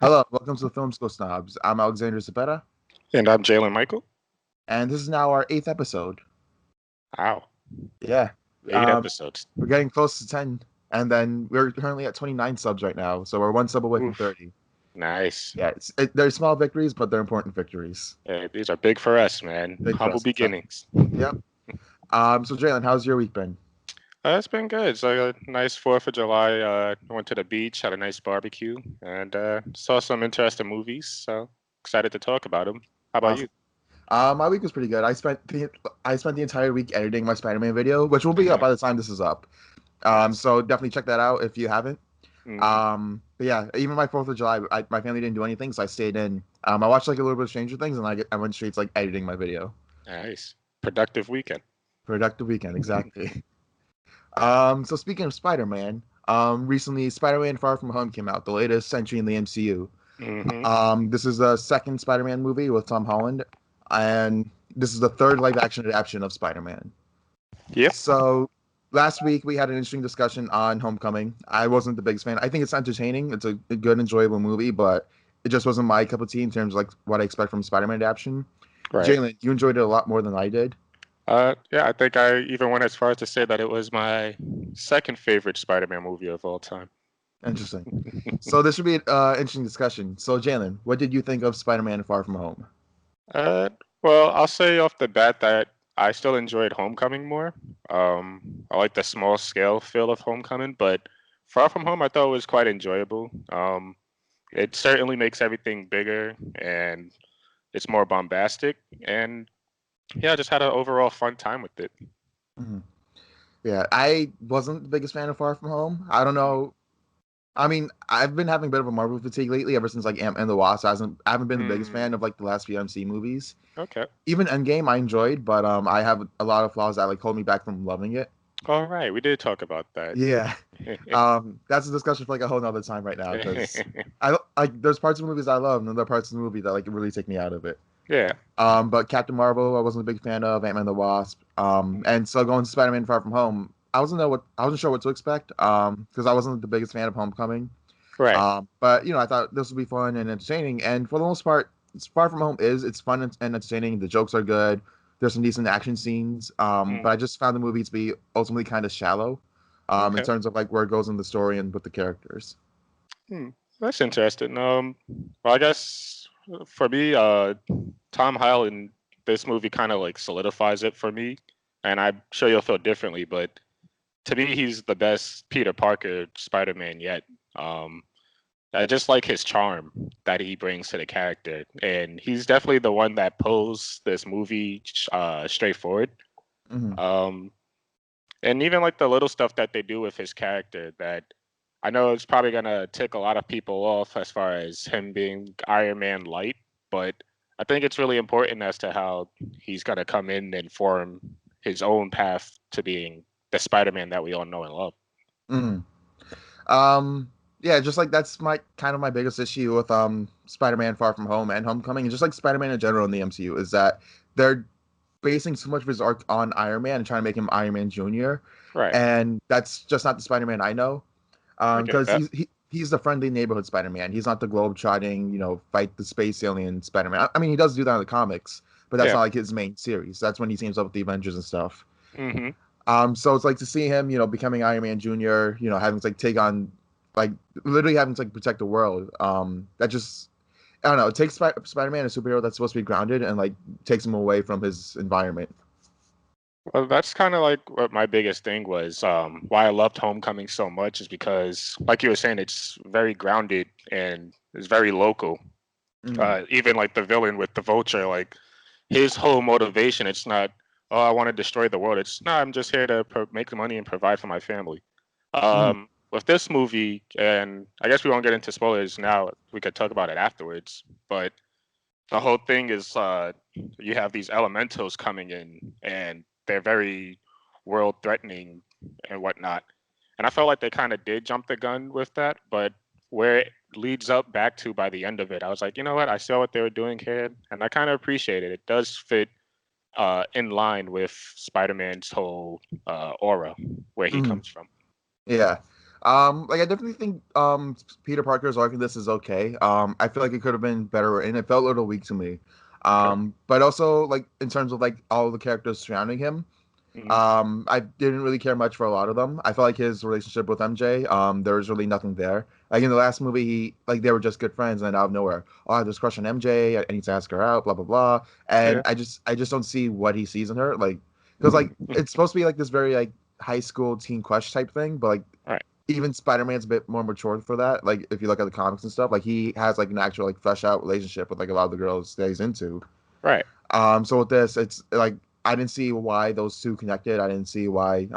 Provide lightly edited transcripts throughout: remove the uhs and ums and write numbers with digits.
Hello, welcome to the Film School Snobs. I'm Alexander Zapeta, And I'm Jalen Michael. and this is now our eighth episode. Wow, Yeah, 8 episodes. we're getting close to 10, and then we're currently at 29 subs right now, so we're one sub away from Oof, 30. nice. Yeah, they're small victories, but they're important victories. These are big for us, man. Big for Humble us, exactly. beginnings. Yep. So Jalen, how's your week been? It's been good. It's like a nice 4th of July. Went to the beach, had a nice barbecue, and saw some interesting movies. So excited to talk about them. How about you? Awesome. My week was pretty good. I spent the entire week editing my Spider-Man video, which will be up by the time this is up. Nice. So definitely check that out if you haven't. Hmm. But yeah, even my 4th of July, my family didn't do anything, so I stayed in. I watched like a little bit of Stranger Things, and I went straight to like editing my video. Nice. Productive weekend. Productive weekend, exactly. So speaking of Spider-Man, recently Spider-Man Far From Home came out, the latest entry in the MCU. Hmm. This is the second Spider-Man movie with Tom Holland, and this is the third live-action adaptation of Spider-Man. Yep. So last week we had an interesting discussion on Homecoming. I wasn't the biggest fan. I think it's entertaining. It's a good, enjoyable movie, but it just wasn't my cup of tea in terms of like what I expect from Spider-Man adaptation. Right. Jalen, you enjoyed it a lot more than I did. Yeah, I think I even went as far as to say that it was my second favorite Spider-Man movie of all time. Interesting. So this should be an interesting discussion. So Jalen, what did you think of Spider-Man Far From Home? Uh, well, I'll say off the bat that I still enjoyed Homecoming more. I like the small scale feel of Homecoming, but Far From Home I thought was quite enjoyable. It certainly makes everything bigger and it's more bombastic, and yeah, I just had an overall fun time with it. Mhm. Yeah, I wasn't the biggest fan of Far From Home. I don't know. I mean, I've been having a bit of a Marvel fatigue lately ever since like Ant and the Wasp. I haven't been the biggest fan Mm, of like the last few MC movies. okay. Even Endgame I enjoyed, but I have a lot of flaws that like hold me back from loving it. All right, we did talk about that. Yeah. That's a discussion for like a whole nother time right now because I like there's parts of movies I love and then there are parts of the movie that like really take me out of it. Yeah. But Captain Marvel I wasn't a big fan of, Ant-Man and the Wasp. And so going to Spider-Man Far From Home, I wasn't sure what to expect. Because I wasn't the biggest fan of Homecoming. Right. But I thought this would be fun and entertaining. And for the most part, Far From Home it's fun and entertaining. The jokes are good. There's some decent action scenes. But I Mm, just found the movie to be ultimately kind of shallow, in okay. terms of like where it goes in the story and with the characters. Hmm. That's interesting. Well, I guess for me, Tom Holland in this movie kind of like solidifies it for me, and I'm sure you'll feel differently, but to me, he's the best Peter Parker Spider-Man yet. Um, I just like his charm that he brings to the character, and he's definitely the one that pulls this movie straightforward. Hmm. Um, and even like the little stuff that they do with his character that I know it's probably gonna tick a lot of people off as far as him being Iron Man light, but I think it's really important as to how he's gonna come in and form his own path to being the Spider-Man that we all know and love. Hmm. Um, yeah, just like that's my kind of my biggest issue with Spider-Man Far From Home and Homecoming, and just like Spider-Man in general in the MCU is that they're basing so much of his arc on Iron Man and trying to make him Iron Man Jr. Right. And that's just not the Spider-Man I know. I get Because that. he's the friendly neighborhood Spider-Man. He's not the globe-trotting, fight the space alien Spider-Man. I mean, he does do that in the comics, but that's Yeah. not like his main series. That's when he teams up with the Avengers and stuff. Mm-hmm. So it's like to see him, becoming Iron Man Jr., having to like take on, like literally having to like protect the world. That just I don't know. It takes Spider-Man, a superhero that's supposed to be grounded, and like takes him away from his environment. Well, that's kind of like what my biggest thing was. Why I loved Homecoming so much is because, like you were saying, it's very grounded and it's very local. Mm-hmm. Even like the villain with the vulture, like his whole motivation, it's not, oh, I want to destroy the world. It's no, I'm just here to make money and provide for my family. Mm-hmm. With this movie, and I guess we won't get into spoilers now. We could talk about it afterwards. But the whole thing is, you have these elementals coming in, and they're very world threatening and whatnot. And I felt like they kind of did jump the gun with that, but where it leads up back to by the end of it, I was like, you know what? I saw what they were doing here, and I kind of appreciate it. It does fit in line with Spider-Man's whole aura, where he Mm-hmm. comes from. Yeah. Like I definitely think Peter Parker's arc in this is okay. I feel like it could have been better written. It felt a little weak to me. Okay. But also like in terms of like all the characters surrounding him, Hmm. I didn't really care much for a lot of them. I felt like his relationship with MJ, there was really nothing there. Like in the last movie, he like they were just good friends, and then out of nowhere, oh, I have this crush on MJ. I need to ask her out, blah blah blah. And Yeah. I just don't see what he sees in her. Like, because like it's supposed to be like this very like high school teen crush type thing, but like Right. even Spider-Man's a bit more mature for that. Like if you look at the comics and stuff, like he has like an actual like fresh out relationship with like a lot of the girls that he's into. Right. So with this, it's like I didn't see why those two connected. I didn't see why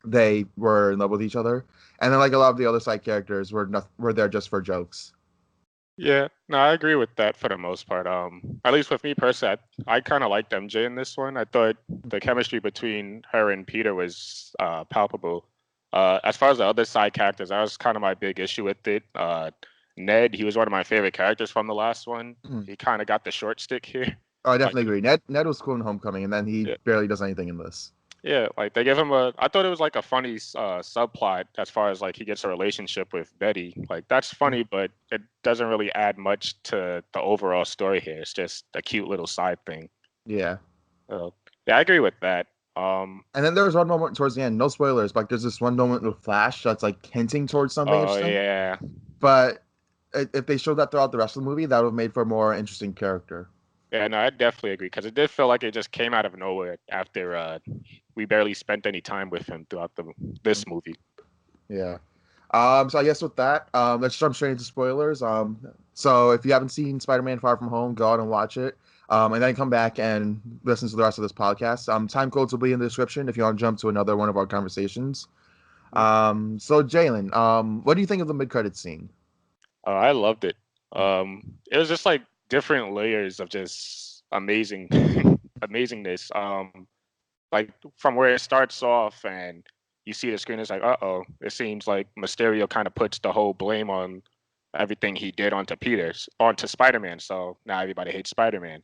they were in love with each other. And then like a lot of the other side characters were there just for jokes. Yeah, no, I agree with that for the most part. At least with me personally, I kind of liked MJ in this one. I thought the chemistry between her and Peter was palpable. As far as the other side characters, that was kind of my big issue with it. Ned, he was one of my favorite characters from the last one. Mhm. He kind of got the short stick here. Oh, I Like, definitely agree. Ned was cool in Homecoming, and then he yeah, barely does anything in this. yeah, like they give him a. I thought it was like a funny subplot as far as like he gets a relationship with Betty. Like that's funny, but it doesn't really add much to the overall story here. It's just a cute little side thing. Yeah. Yeah, I agree with that. And then there was one moment towards the end, no spoilers, but like, there's this one moment with Flash that's like hinting towards something Oh interesting. yeah, But if they showed that throughout the rest of the movie, that would have made for a more interesting character. yeah, no, I definitely agree because it did feel like it just came out of nowhere after we barely spent any time with him throughout the this movie. Yeah. So I guess with that, let's jump straight into spoilers. So if you haven't seen Spider-Man Far From Home, go out and watch it. And then come back and listen to the rest of this podcast. Time codes will be in the description if you want to jump to another one of our conversations. So Jalen, what do you think of the mid-credit scene? I loved it. It was just like different layers of just amazing amazingness. Like from where it starts off and you see the screen, it's like, uh-oh, it seems like Mysterio kind of puts the whole blame on everything he did onto Spider-Man. So now everybody hates Spider-Man.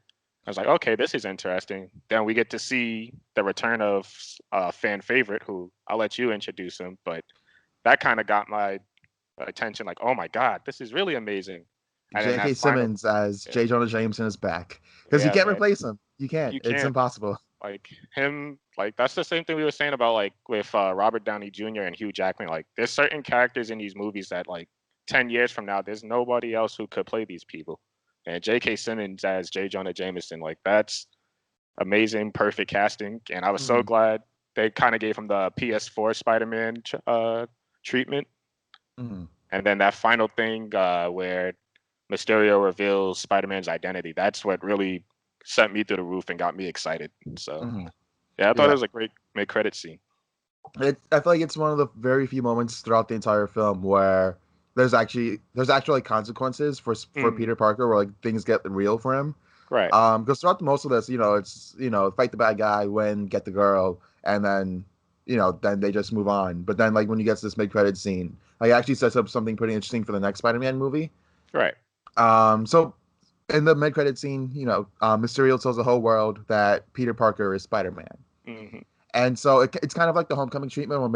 I was like, okay, this is interesting. Then we get to see the return of a fan favorite who I'll let you introduce him, but that kind of got my attention. Like, oh my God, this is really amazing. And then that J.K. final, Simmons as yeah, J. Jonah Jameson is back because you yeah, can't man, replace him. You can't. you It's can't. impossible. Like him, like that's the same thing we were saying about like with Robert Downey Jr. and Hugh Jackman. Like there's certain characters in these movies that like 10 years from now, there's nobody else who could play these people. And J.K. Simmons as J. Jonah Jameson, like that's amazing, perfect casting. And I was so Mhm, glad they kind of gave him the PS4 Spider-Man treatment. mhm, And then that final thing where Mysterio reveals Spider-Man's identity, that's what really sent me through the roof and got me excited. So mhm. yeah, I thought it Yeah. was a great mid-credit scene. I feel like it's one of the very few moments throughout the entire film where there's actually like consequences for Mm, Peter Parker where like things get real for him. right. Because throughout most of this, it's fight the bad guy, win, get the girl, and then then they just move on. But then like when you get to this mid-credit scene, like it actually sets up something pretty interesting for the next Spider-Man movie. Right. So in the mid-credit scene, Mysterio tells the whole world that Peter Parker is Spider-Man. Hmm. And so it's kind of like the homecoming treatment when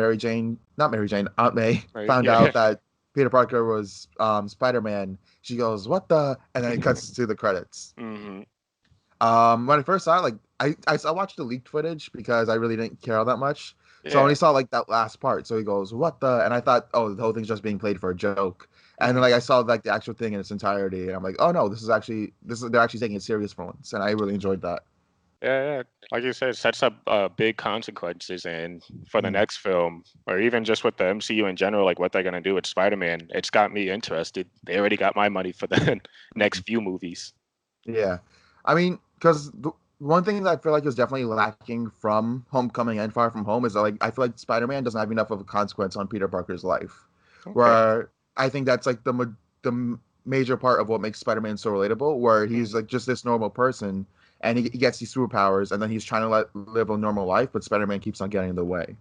not Mary Jane, Aunt May Right. found out Yeah. that Peter Parker was Spider-Man. She goes, "What the?" And then it cuts to the credits. Hmm. When I first saw it, like I watched the leaked footage because I really didn't care all that much. So I only Yeah. saw like that last part. So he goes, "What the?" And I thought, oh, the whole thing's just being played for a joke. And then like Hmm. I saw like the actual thing in its entirety, and I'm like, oh no, this is they're actually taking it serious for once, and I really enjoyed that. Yeah. Yeah. Like you said, it sets up big consequences, and for the Mhm. next film, or even just with the MCU in general, like what they're gonna do with Spider-Man, it's got me interested. They already got my money for the next few movies. Yeah, I mean, because the one thing that I feel like is definitely lacking from Homecoming and Far From Home is that, like I feel like Spider-Man doesn't have enough of a consequence on Peter Parker's life, Okay. where I think that's like major part of what makes Spider-Man so relatable, where he's Mm. like just this normal person and he gets these superpowers and then he's trying to live a normal life, but Spider-Man keeps on getting in the way.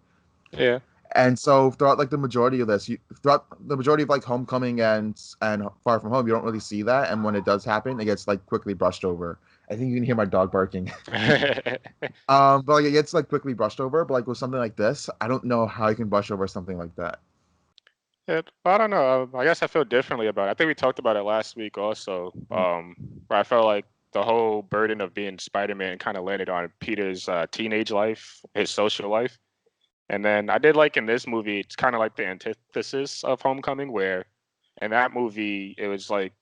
Yeah. And so throughout like the majority of this, throughout the majority of like Homecoming and Far From Home, you don't really see that. And when it does happen, it gets like quickly brushed over. I think you can hear my dog barking. But like it gets like quickly brushed over. But like with something like this, I don't know how you can brush over something like that. I don't know. I guess I feel differently about it. I think we talked about it last week also, Mm. where I felt like the whole burden of being Spider-Man kind of landed on Peter's teenage life, his social life. And then I did like in this movie, it's kind of like the antithesis of Homecoming, where in that movie, it was like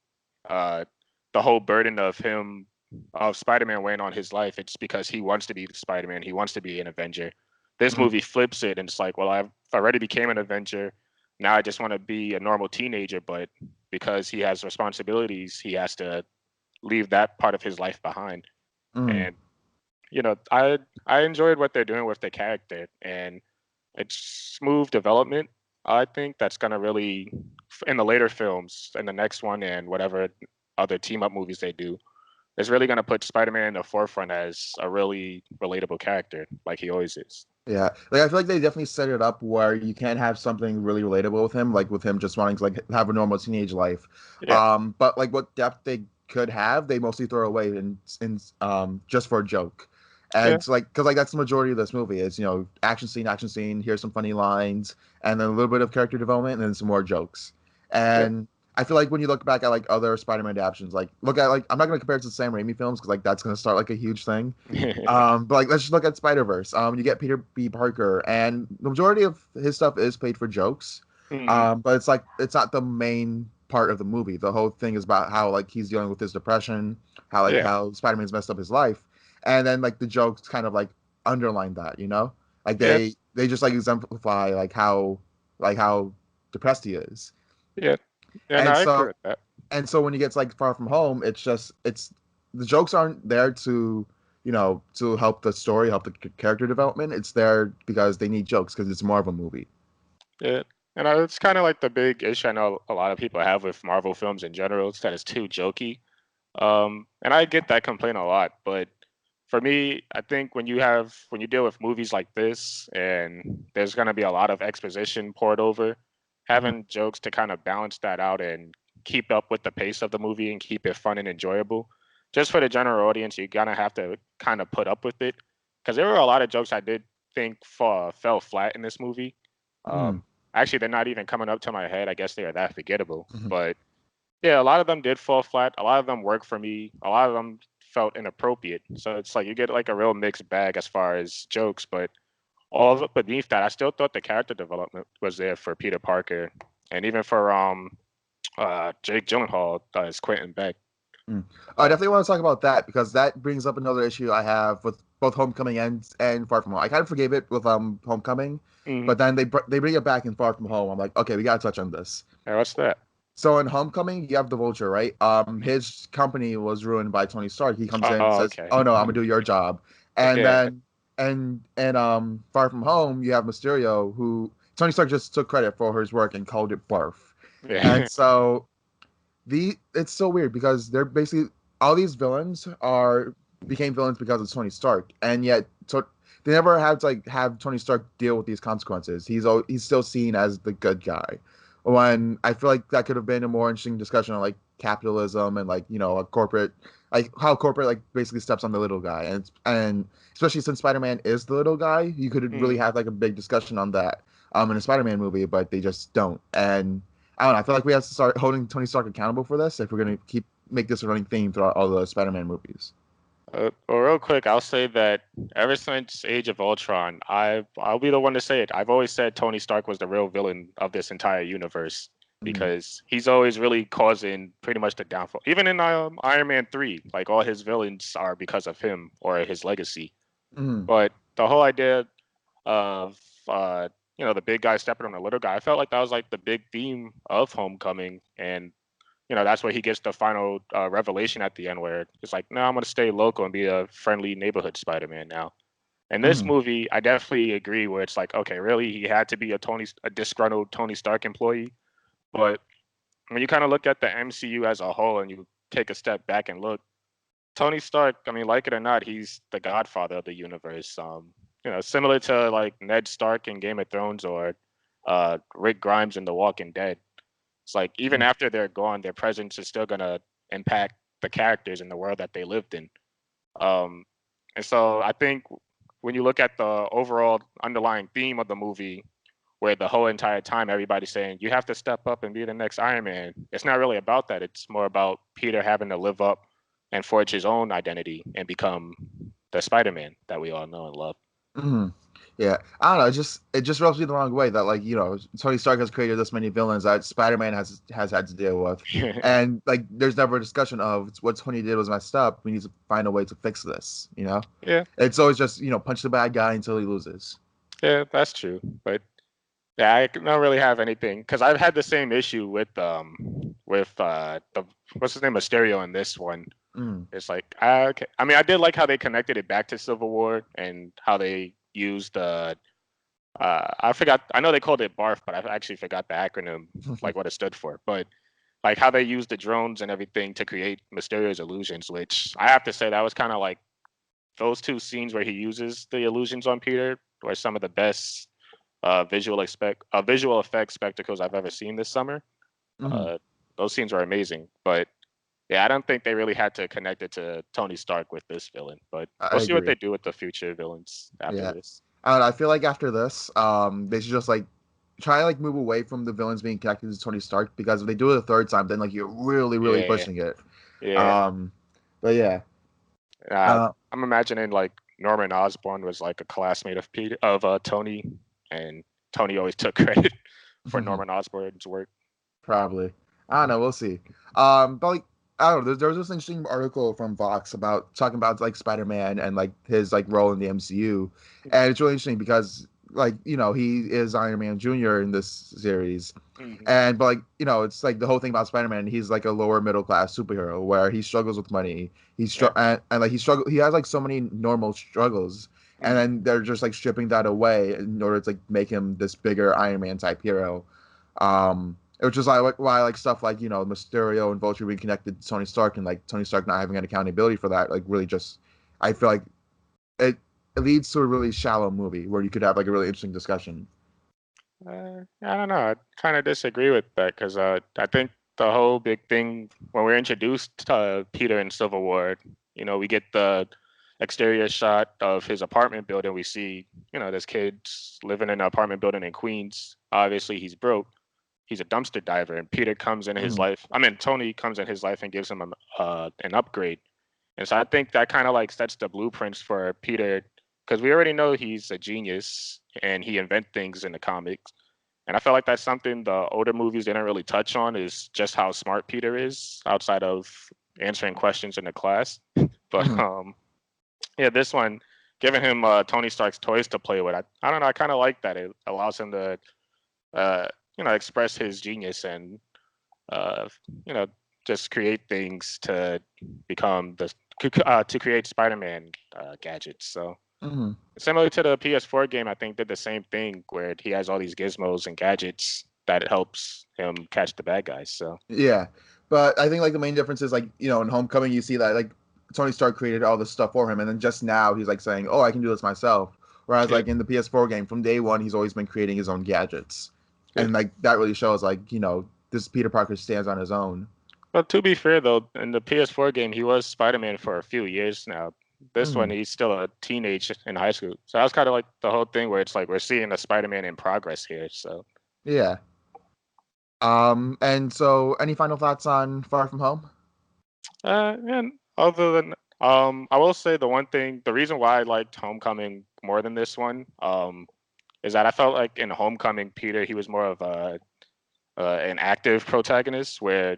uh, the whole burden of him, of Spider-Man weighing on his life. It's because he wants to be Spider-Man, he wants to be an Avenger. This Mm. movie flips it, and it's like, well, I've already became an Avenger. Now I just want to be a normal teenager, but because he has responsibilities, he has to leave that part of his life behind. Mm. And I enjoyed what they're doing with the character, and it's smooth development. I think that's gonna really, in the later films, in the next one and whatever other team up movies they do, it's really gonna put Spider-Man in the forefront as a really relatable character, like he always is. Yeah, like I feel like they definitely set it up where you can have something really relatable with him, like with him just wanting to like have a normal teenage life. Yeah, But like what depth they could have, they mostly throw away in just for a joke. And yeah, it's like because like that's the majority of this movie is action scene, here's some funny lines, and then a little bit of character development, and then some more jokes. yeah. And I feel like when you look back at like other Spider-Man adaptations, like look at like I'm not gonna compare it to the Sam Raimi films because like that's gonna start like a huge thing. But like let's just look at Spider-Verse. You get Peter B. Parker, and the majority of his stuff is played for jokes. Hmm. But it's like it's not the main part of the movie. The whole thing is about how like he's dealing with his depression, Yeah, how Spider-Man's messed up his life, and then like the jokes kind of like underline that. Like yeah, they just like exemplify like how depressed he is. yeah, yeah. No, And I agree so with that. and so when you get to like Far From Home, it's the jokes aren't there to help the story, help the character development. It's there because they need jokes because it's a Marvel movie. Yeah, and it's kind of like the big issue I know a lot of people have with Marvel films in general. It's that it's too jokey. And I get that complaint a lot, but for me, I think when you deal with movies like this and there's gonna be a lot of exposition poured over, Mhm. having jokes to kind of balance that out and keep up with the pace of the movie and keep it fun and enjoyable. Just for the general audience, you're gonna have to kind of put up with it. Because there were a lot of jokes I did think fell flat in this movie. Mhm. Actually, they're not even coming up to my head. I guess they are that forgettable. Mhm. But yeah, a lot of them did fall flat. A lot of them worked for me. A lot of them felt inappropriate. So it's like you get like a real mixed bag as far as jokes, but all of it beneath that, I still thought the character development was there for Peter Parker, and even for Jake Gyllenhaal as Quentin Beck. Mm. I Uh, definitely want to talk about that because that brings up another issue I have with both Homecoming and Far From Home. I kind of forgave it with Homecoming, mhm. but then they bring it back in Far From Home. I'm like, okay, we gotta touch on this. Yeah, what's that? So in Homecoming, you have the Vulture, right? His company was ruined by Tony Stark. He comes in, Oh, says, okay. "Oh no, I'm gonna do your job," and Yeah, then Far From Home, you have Mysterio, who Tony Stark just took credit for his work and called it barf, and yeah. so the it's so weird because they're basically all these villains are became villains because of Tony Stark, and yet they never had to like have Tony Stark deal with these consequences. He's still seen as the good guy. When I feel like that could have been a more interesting discussion on like capitalism and like a corporate like how corporate like basically steps on the little guy and especially since Spider-Man is the little guy, you could really Mm. have like a big discussion on that in a Spider-Man movie, but they just don't. And I don't know. I feel like we have to start holding Tony Stark accountable for this if we're going to make this a running theme throughout all the Spider-Man movies. Well, real quick, I'll say that ever since Age of Ultron, I'll be the one to say it. I've always said Tony Stark was the real villain of this entire universe Mm, because he's always really causing pretty much the downfall. Even in Iron Man 3, like all his villains are because of him or his legacy. mm, But the whole idea of the big guy stepping on the little guy, I felt like that was like the big theme of Homecoming, and that's where he gets the final revelation at the end, where it's like, no, I'm gonna stay local and be a friendly neighborhood Spider-Man now. In this mm, movie, I definitely agree where it's like, okay, really, he had to be a disgruntled Tony Stark employee. But when you kind of look at the MCU as a whole and you take a step back and look, Tony Stark, I mean, like it or not, he's the godfather of the universe. Similar to like Ned Stark in Game of Thrones or Rick Grimes in The Walking Dead. It's like even mm, after they're gone, their presence is still gonna impact the characters in the world that they lived in. Um, and so I think when you look at the overall underlying theme of the movie, where the whole entire time everybody's saying you have to step up and be the next Iron Man. It's not really about that. It's more about Peter having to live up and forge his own identity and become the Spider-Man that we all know and love. Hmm. Yeah, I don't know. It just rubs me the wrong way that like Tony Stark has created this many villains that Spider-Man has had to deal with, and like there's never a discussion of what Tony did was messed up. We need to find a way to fix this. Yeah, It's always just punch the bad guy until he loses. yeah, that's true. But yeah, I don't really have anything because I've had the same issue with the what's his name Mysterio in this one. Mm. It's like okay. I mean, I did like how they connected it back to Civil War and how they used I forgot. I know they called it BARF, but I actually forgot the acronym, like what it stood for. But like how they used the drones and everything to create Mysterio's illusions, which I have to say that was kind of like those two scenes where he uses the illusions on Peter were some of the best visual effects spectacles I've ever seen this summer. Hmm. Uh, those scenes were amazing, but yeah, I don't think they really had to connect it to Tony Stark with this villain. But I we'll see what agree. they do with the future villains after Yeah, this. I don't know, I feel like after this, they should just like try to like move away from the villains being connected to Tony Stark because if they do it a third time, then like you're really, really Yeah, pushing it. yeah. Um, but yeah. Uh, Uh, I'm imagining like Norman Osborn was like a classmate of Tony, and Tony always took credit for Norman Osborn's work. Probably. I don't know. We'll see. But like I don't know. There was this interesting article from Vox about talking about like Spider-Man and like his like role in the MCU, and it's really interesting because like he is Iron Man Jr. in this series, Mm-hmm. and but like it's like the whole thing about Spider-Man. He's like a lower middle class superhero where he struggles with money. Yeah. And like he struggle. He has like so many normal struggles. And Mm-hmm. then they're just like stripping that away in order to like make him this bigger Iron Man type hero. Which is like why like stuff like Mysterio and Vulture being connected to Tony Stark and like Tony Stark not having an accountability for that like really just I feel like it it leads to a really shallow movie where you could have like a really interesting discussion. I don't know. I kind of disagree with that because I think the whole big thing when we're introduced to Peter in Civil War, we get the exterior shot of his apartment building. We see, this kid's living in an apartment building in Queens. Obviously, he's broke. He's a dumpster diver, and Peter comes in his Mhm. life. I mean, Tony comes in his life and gives him an upgrade. And so I think that kind of like sets the blueprints for Peter because we already know he's a genius and he invent things in the comics. And I feel like that's something the older movies didn't really touch on is just how smart Peter is outside of answering questions in the class. But Mhm. yeah, this one, giving him Tony Stark's toys to play with, I don't know, I kind of like that. It allows him to, uh, express his genius and, uh, you know, just create things to become to create Spider-Man gadgets. So Mhm. similar to the PS4 game, I think did the same thing where he has all these gizmos and gadgets that helps him catch the bad guys. So Yeah, but I think like the main difference is like in Homecoming you see that like Tony Stark created all this stuff for him, and then just now he's like saying, "Oh, I can do this myself." Whereas yeah, like in the PS4 game, from day one, he's always been creating his own gadgets, yeah. and like that really shows like this Peter Parker stands on his own. But to be fair though, in the PS4 game, he was Spider-Man for a few years now. This one, Mhm. he's still a teenage in high school. So that's kind of like the whole thing where it's like we're seeing a Spider-Man in progress here. So Yeah. And so any final thoughts on Far From Home? and other than I will say the one thing, the reason why I liked Homecoming more than this one, is that I felt like in Homecoming, Peter, he was more of an active protagonist where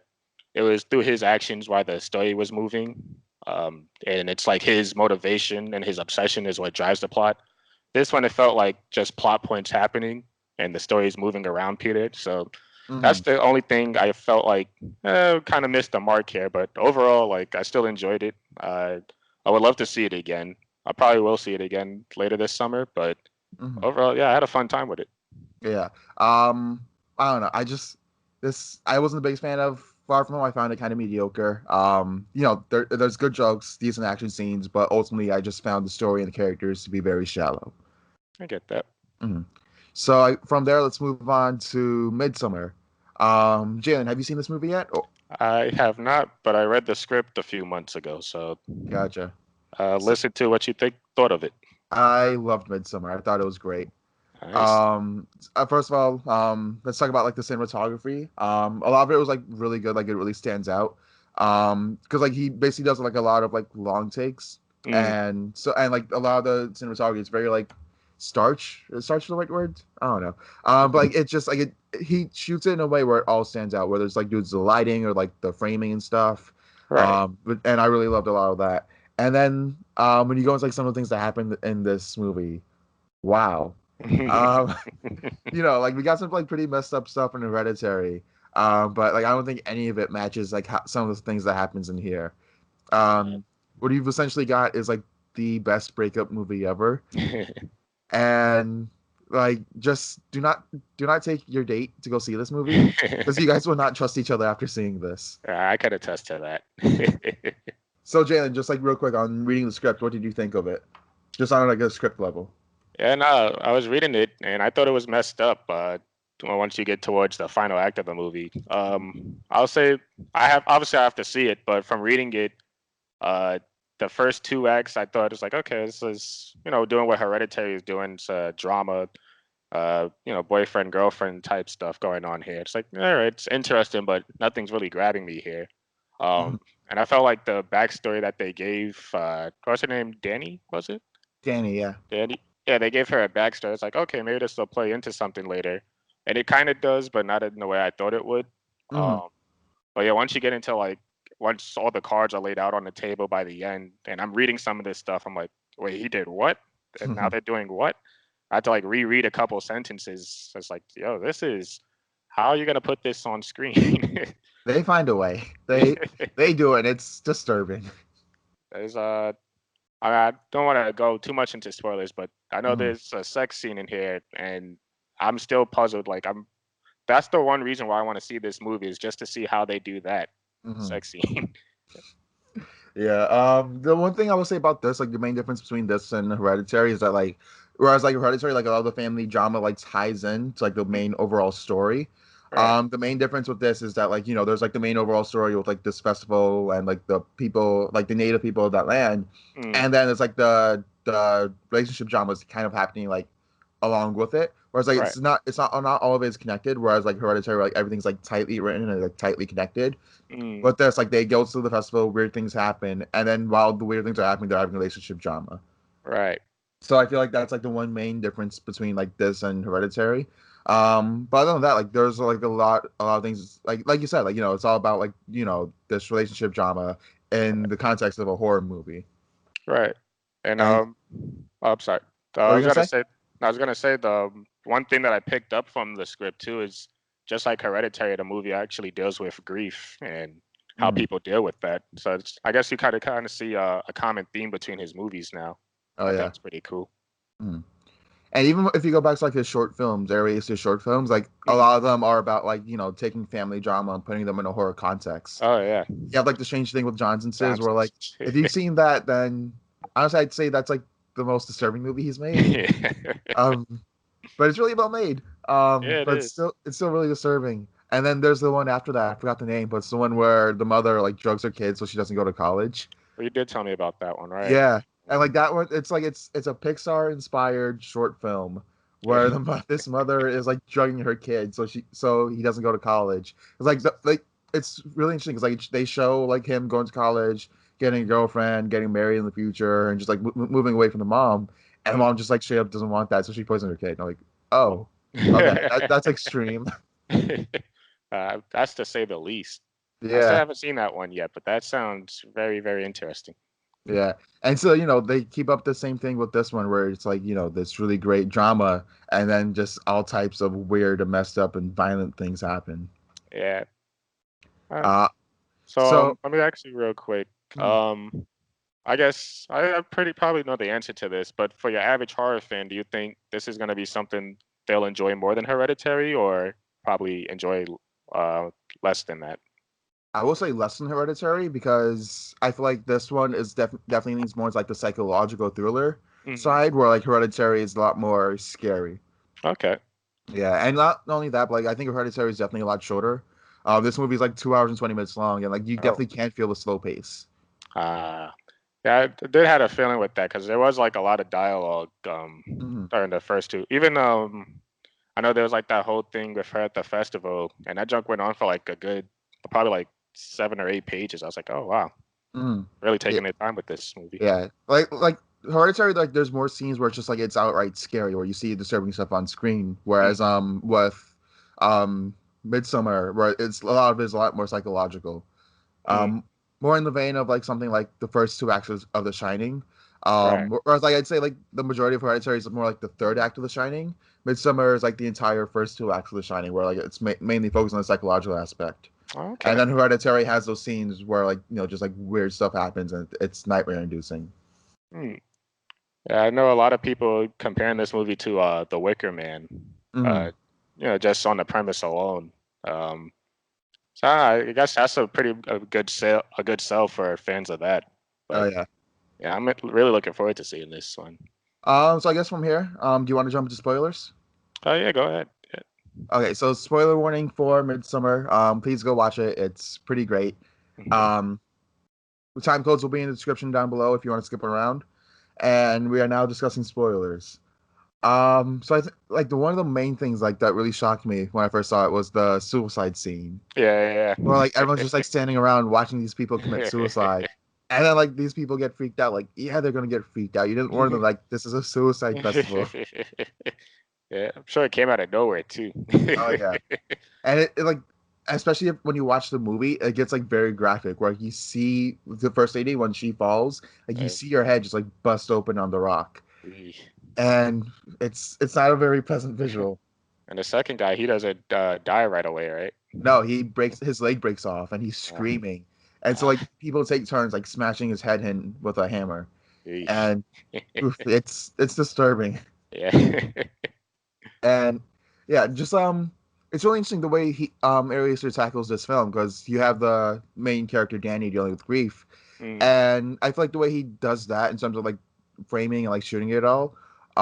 it was through his actions why the story was moving. And it's like his motivation and his obsession is what drives the plot. This one, it felt like just plot points happening and the story is moving around Peter. So that's Hmm. the only thing I felt like kind of missed the mark here. But overall, like I still enjoyed it. I would love to see it again. I probably will see it again later this summer. But Hmm. overall, yeah, I had a fun time with it. Yeah. I don't know. I wasn't the biggest fan of Far From Home. I found it kind of mediocre. There's good jokes, decent action scenes, but ultimately I just found the story and the characters to be very shallow. I get that. Hmm. So from there, let's move on to Midsommar. Jalen, have you seen this movie yet? Oh, I have not, but I read the script a few months ago, so gotcha. So listen to what you thought of it. I loved Midsommar. I thought it was great. Nice. First of all, let's talk about like the cinematography. A lot of it was like really good, like it really stands out. Because like he basically does like a lot of like long takes, Mm, and like a lot of the cinematography is very like starch. Is starch the right word? I don't know. But like it just like he shoots it in a way where it all stands out, whether it's like dudes the lighting or like the framing and stuff. right. And I really loved a lot of that. And then when you go into like some of the things that happened in this movie, wow. Um, like we got some like pretty messed up stuff in Hereditary, but like I don't think any of it matches like some of the things that happens in here. Um, what you've essentially got is like the best breakup movie ever, and like just do not take your date to go see this movie because you guys will not trust each other after seeing this. I could attest to that. So Jalen, just like real quick on reading the script, what did you think of it? Just on like a script level. Yeah, no, I was reading it and I thought it was messed up. Once you get towards the final act of the movie, I'll say I have to see it, but from reading it, uh, the first two acts I thought it was like, okay, this is doing what Hereditary is doing. It's a drama, boyfriend girlfriend type stuff going on here. It's like, all right, it's interesting, but nothing's really grabbing me here. Mhm. And I felt like the backstory that they gave, what's her name, Danny, was it? Danny, yeah. Danny. Yeah, they gave her a backstory. It's like, okay, maybe this will play into something later, and it kind of does, but not in the way I thought it would. Hmm. Um, but yeah, once you get into like, once all the cards are laid out on the table by the end, and I'm reading some of this stuff, I'm like, wait, he did what? And now they're doing what? I had to like reread a couple sentences. It's like, yo, this is how are you gonna put this on screen? They find a way. They do it. It's disturbing. There's I don't want to go too much into spoilers, but I know Hmm. there's a sex scene in here, and I'm still puzzled. Like I'm, that's the one reason why I want to see this movie is just to see how they do that Hmm. sex scene. Yeah. The one thing I will say about this, like the main difference between this and Hereditary is that like, whereas like Hereditary, like a lot of the family drama like ties in to like the main overall story. Right. The main difference with this is that like there's like the main overall story with like this festival and like the people like the native people of that land, Mm, and then it's like the relationship drama is kind of happening like along with it. Whereas like right. it's not all of it is connected. Whereas like Hereditary, like everything's like tightly written and like tightly connected. Mm, But there's like they go to the festival, weird things happen, and then while the weird things are happening, they're having relationship drama. right. So I feel like that's like the one main difference between like this and Hereditary. But other than that, like there's like a lot of things like you said, like it's all about like this relationship drama in the context of a horror movie. Right. And And oh, I'm sorry. what I are you was gonna gonna say? say, I was gonna say the one thing that I picked up from the script too is just like Hereditary, the movie actually deals with grief and how Mm. people deal with that. So I guess you kind of see a common theme between his movies now. Oh I think yeah. it's pretty cool. Mm. And even if you go back to like his short films, his short films, like a Mhm. lot of them are about like taking family drama and putting them in a horror context. Oh yeah, You have like the strange thing with Johnson says, where like Johnson's. if you've seen that, then honestly, I'd say that's like the most disturbing movie he's made. Yeah, Um, but it's really well made. yeah, it But is. it's still really disturbing. And then there's the one after that. I forgot the name, but it's the one where the mother like drugs her kid so she doesn't go to college. Well, you did tell me about that one, right? Yeah, and like that one, it's like it's a Pixar inspired short film where this mother is like drugging her kid so he doesn't go to college. It's like it's really interesting because like they show like him going to college, getting a girlfriend, getting married in the future, and just like moving away from the mom. And the Mm. mom just like straight up doesn't want that, so she poisons her kid. And I'm like, oh, okay, that's extreme. That's to say the least. I still Yeah. haven't seen that one yet, but that sounds very, very interesting. Yeah. And so, they keep up the same thing with this one where it's like, this really great drama and then just all types of weird and messed up and violent things happen. Yeah. Uh, Uh so so let me ask you real quick. mm, I guess I pretty probably know the answer to this, but for your average horror fan, do you think this is going to be something they'll enjoy more than Hereditary, or probably enjoy uh, less than that? I will say less than Hereditary because I feel like this one is definitely leans more to like the psychological thriller Hmm. side where like Hereditary is a lot more scary. Okay. Yeah, and not only that, but like I think Hereditary is definitely a lot shorter. This movie is like 2 hours and 20 minutes long, and like you Oh. definitely can't feel the slow pace. Ah. Yeah, I did had a feeling with that because there was like a lot of dialogue Mm-hmm. during the first two. Even I know there was like that whole thing with her at the festival, and that junk went on for like a good, probably like 7 or 8 pages. I was like, oh wow, Mm-hmm. really Yeah, taking their time with this movie. yeah. Like Hereditary, like there's more scenes where it's just like it's outright scary, where you see disturbing stuff on screen. Whereas Mm, with um Midsommar, where it's a lot of it is a lot more psychological. mm, Um, more in the vein of like something like the first two acts of The Shining. right. Whereas like I'd say like the majority of Hereditary is more like the third act of The Shining. Midsummer is like the entire first two acts of The Shining, where like it's mainly focused on the psychological aspect. And Okay. then Hereditary has those scenes where like just like weird stuff happens and it's nightmare inducing. Mm. Yeah, I know a lot of people comparing this movie to The Wicker Man. Mm. Uh, just on the premise alone. Um, so I guess that's a good sell for fans of that. Oh But yeah. yeah, I'm really looking forward to seeing this one. So I guess from here, do you want to jump into spoilers? Oh yeah, go ahead. Yeah. Okay, so spoiler warning for Midsummer. Please go watch it. It's pretty great. Mhm. Um, the time codes will be in the description down below if you want to skip around. And we are now discussing spoilers. So like the one of the main things like that really shocked me when I first saw it was the suicide scene, Yeah, where like everyone's just like standing around watching these people commit suicide, and then like these people get freaked out. Like, yeah, they're gonna get freaked out. You didn't warn them like this is a suicide festival. yeah. Yeah, I'm sure it came out of nowhere too. Oh yeah, and like especially when you watch the movie, it gets like very graphic, where you see the first lady when she falls, like you Uh, see her head just like bust open on the rock, we- and it's not a very pleasant visual. and the second guy, he doesn't die right away, right? No, he breaks his leg breaks off and he's Uh, screaming. And so uh, like people take turns like smashing his head in with a hammer. eesh. And oof, it's disturbing. Yeah. And yeah, just it's really interesting the way he Ariaster tackles this film because you have the main character Danny dealing with grief. Mm, And I feel like the way he does that in terms of like framing and like shooting it all,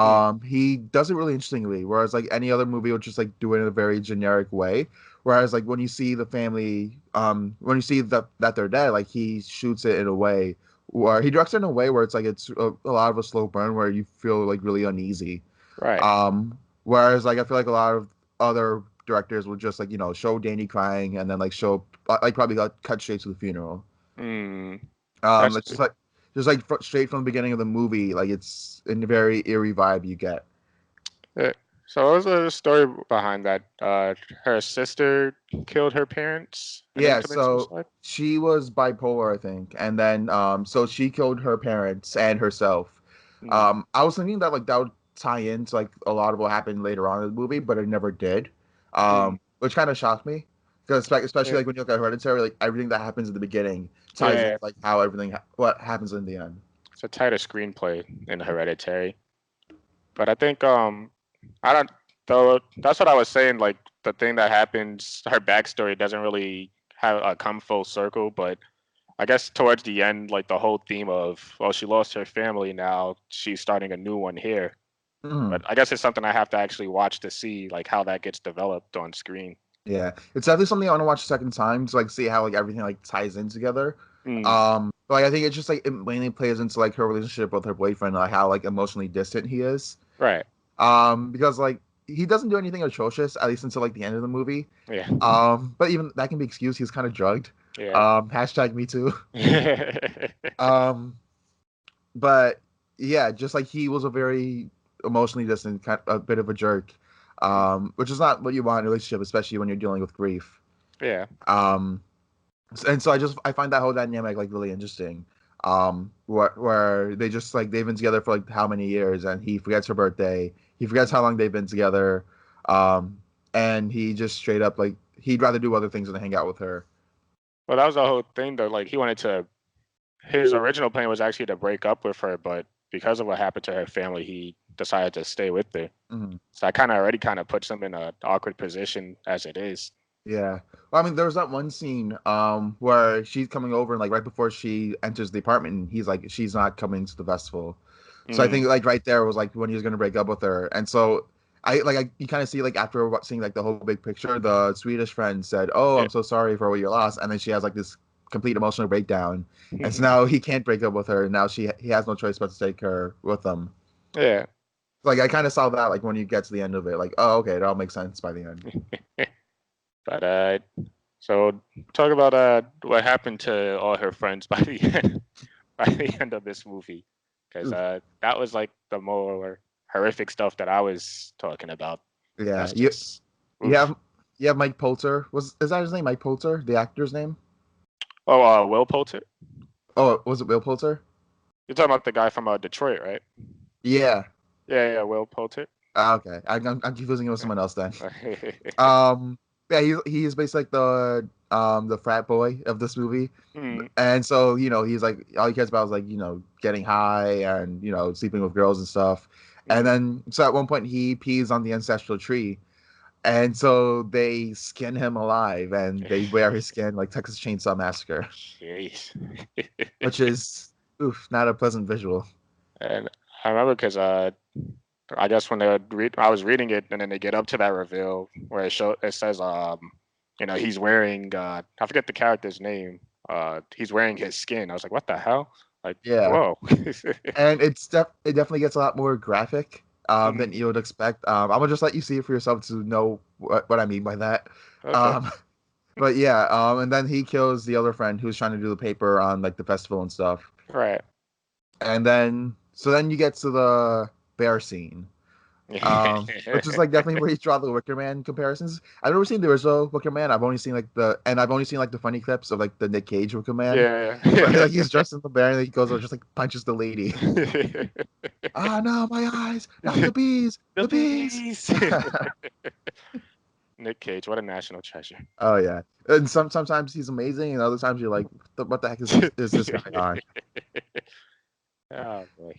mm, he does it really interestingly. Whereas like any other movie would just like do it in a very generic way. Whereas like when you see the family, when you see that they're dead, like he shoots it in a way where he directs it in a way where it's like it's a lot of a slow burn where you feel like really uneasy. right. Whereas like I feel like a lot of other directors would just like show Danny crying and then like show like probably cut straight to the funeral. Mm, that's It's just like straight from the beginning of the movie, like it's in a very eerie vibe you get. uh, so. What was the story behind that? Her sister killed her parents and then Yeah, committed so suicide. she was bipolar, I think, and then so she killed her parents and herself. Mm, I was thinking that like that would tie into like a lot of what happened later on in the movie, but it never did. mm, Which kind of shocked me because especially yeah, like when you look at Hereditary, like everything that happens in the beginning ties yeah. into like how everything what happens in the end. It's a tighter screenplay in Hereditary, but I think I don't though. That's what I was saying. Like the thing that happens, her backstory doesn't really have come full circle. But I guess towards the end, like the whole theme of well, she lost her family, now she's starting a new one here. Mhm. But I guess it's something I have to actually watch to see like how that gets developed on screen. Yeah, it's definitely something I want to watch a second time to like see how like everything like ties in together. Mm, But like, I think it's just like it mainly plays into like her relationship with her boyfriend, like how like emotionally distant he is. right. Because like he doesn't do anything atrocious at least until like the end of the movie. Yeah. But even that can be excused. He's kind of drugged. Yeah. Hashtag me too. Um, but yeah, just like he was a very emotionally distant, kind a bit of a jerk. Which is not what you want in a relationship, especially when you're dealing with grief. yeah. Um, and so I find that whole dynamic like really interesting. Where they just like they've been together for like how many years, and he forgets her birthday. He forgets how long they've been together. Um, and he just straight up like he'd rather do other things than hang out with her. Well, that was the whole thing though. Like he wanted to his original plan was actually to break up with her, but because of what happened to her family, he decided to stay with her. Mhm. So that kind of puts him in an awkward position as it is. Yeah. Well, I mean, there was that one scene where she's coming over and like right before she enters the apartment, and he's like, she's not coming to the festival. So I Mm, think like right there was like when he was gonna break up with her, and so you kind of see like after seeing like the whole big picture, the Swedish friend said, "Oh, yeah, I'm so sorry for what you lost," and then she has like this complete emotional breakdown, and so now he can't break up with her. And now he has no choice but to take her with him. Yeah. Like I kind of saw that like when you get to the end of it, like oh okay, it all makes sense by the end. But so talk about what happened to all her friends by the end by the end of this movie, because Oof. that was like the more horrific stuff that I was talking about. Yeah, That's just you oof. have you have Mike Poulter. Is that his name? Mike Poulter, the actor's name? Oh, Will Poulter. Oh, was it Will Poulter? You're talking about the guy from Detroit, right? Yeah. Yeah, yeah, Will Poulter. Okay, I'm confusing it with someone else then. Um, yeah, he's basically like the frat boy of this movie, Hmm. and so he's like all he cares about is like getting high and sleeping with girls and stuff, and Hmm. then so at one point he pees on the ancestral tree, and so they skin him alive and they wear his skin like Texas Chainsaw Massacre, Jeez. which is oof, not a pleasant visual. And I remember because I guess when I was reading it, and then they get up to that reveal where it says he's wearing I forget the character's name. He's wearing his skin. I was like, what the hell? Like, Yeah, whoa. and it definitely gets a lot more graphic than Mhm. you would expect. I'm gonna just let you see it for yourself to know what I mean by that. Okay. Um, but yeah, and then he kills the other friend who's trying to do the paper on like the festival and stuff. Right. And then you get to the bear scene, which is like definitely where you draw the Wicker Man comparisons. I've never seen the original Wicker Man. I've only seen like the funny clips of like the Nick Cage Wicker Man, Yeah. where Yeah. like he's dressed in the bear and then he goes and just like punches the lady. Ah, no, my eyes, not the bees, The the bees. bees. Nick Cage, what a national treasure. Oh yeah, and sometimes he's amazing, and other times you're like, what the heck is this guy on? Oh boy.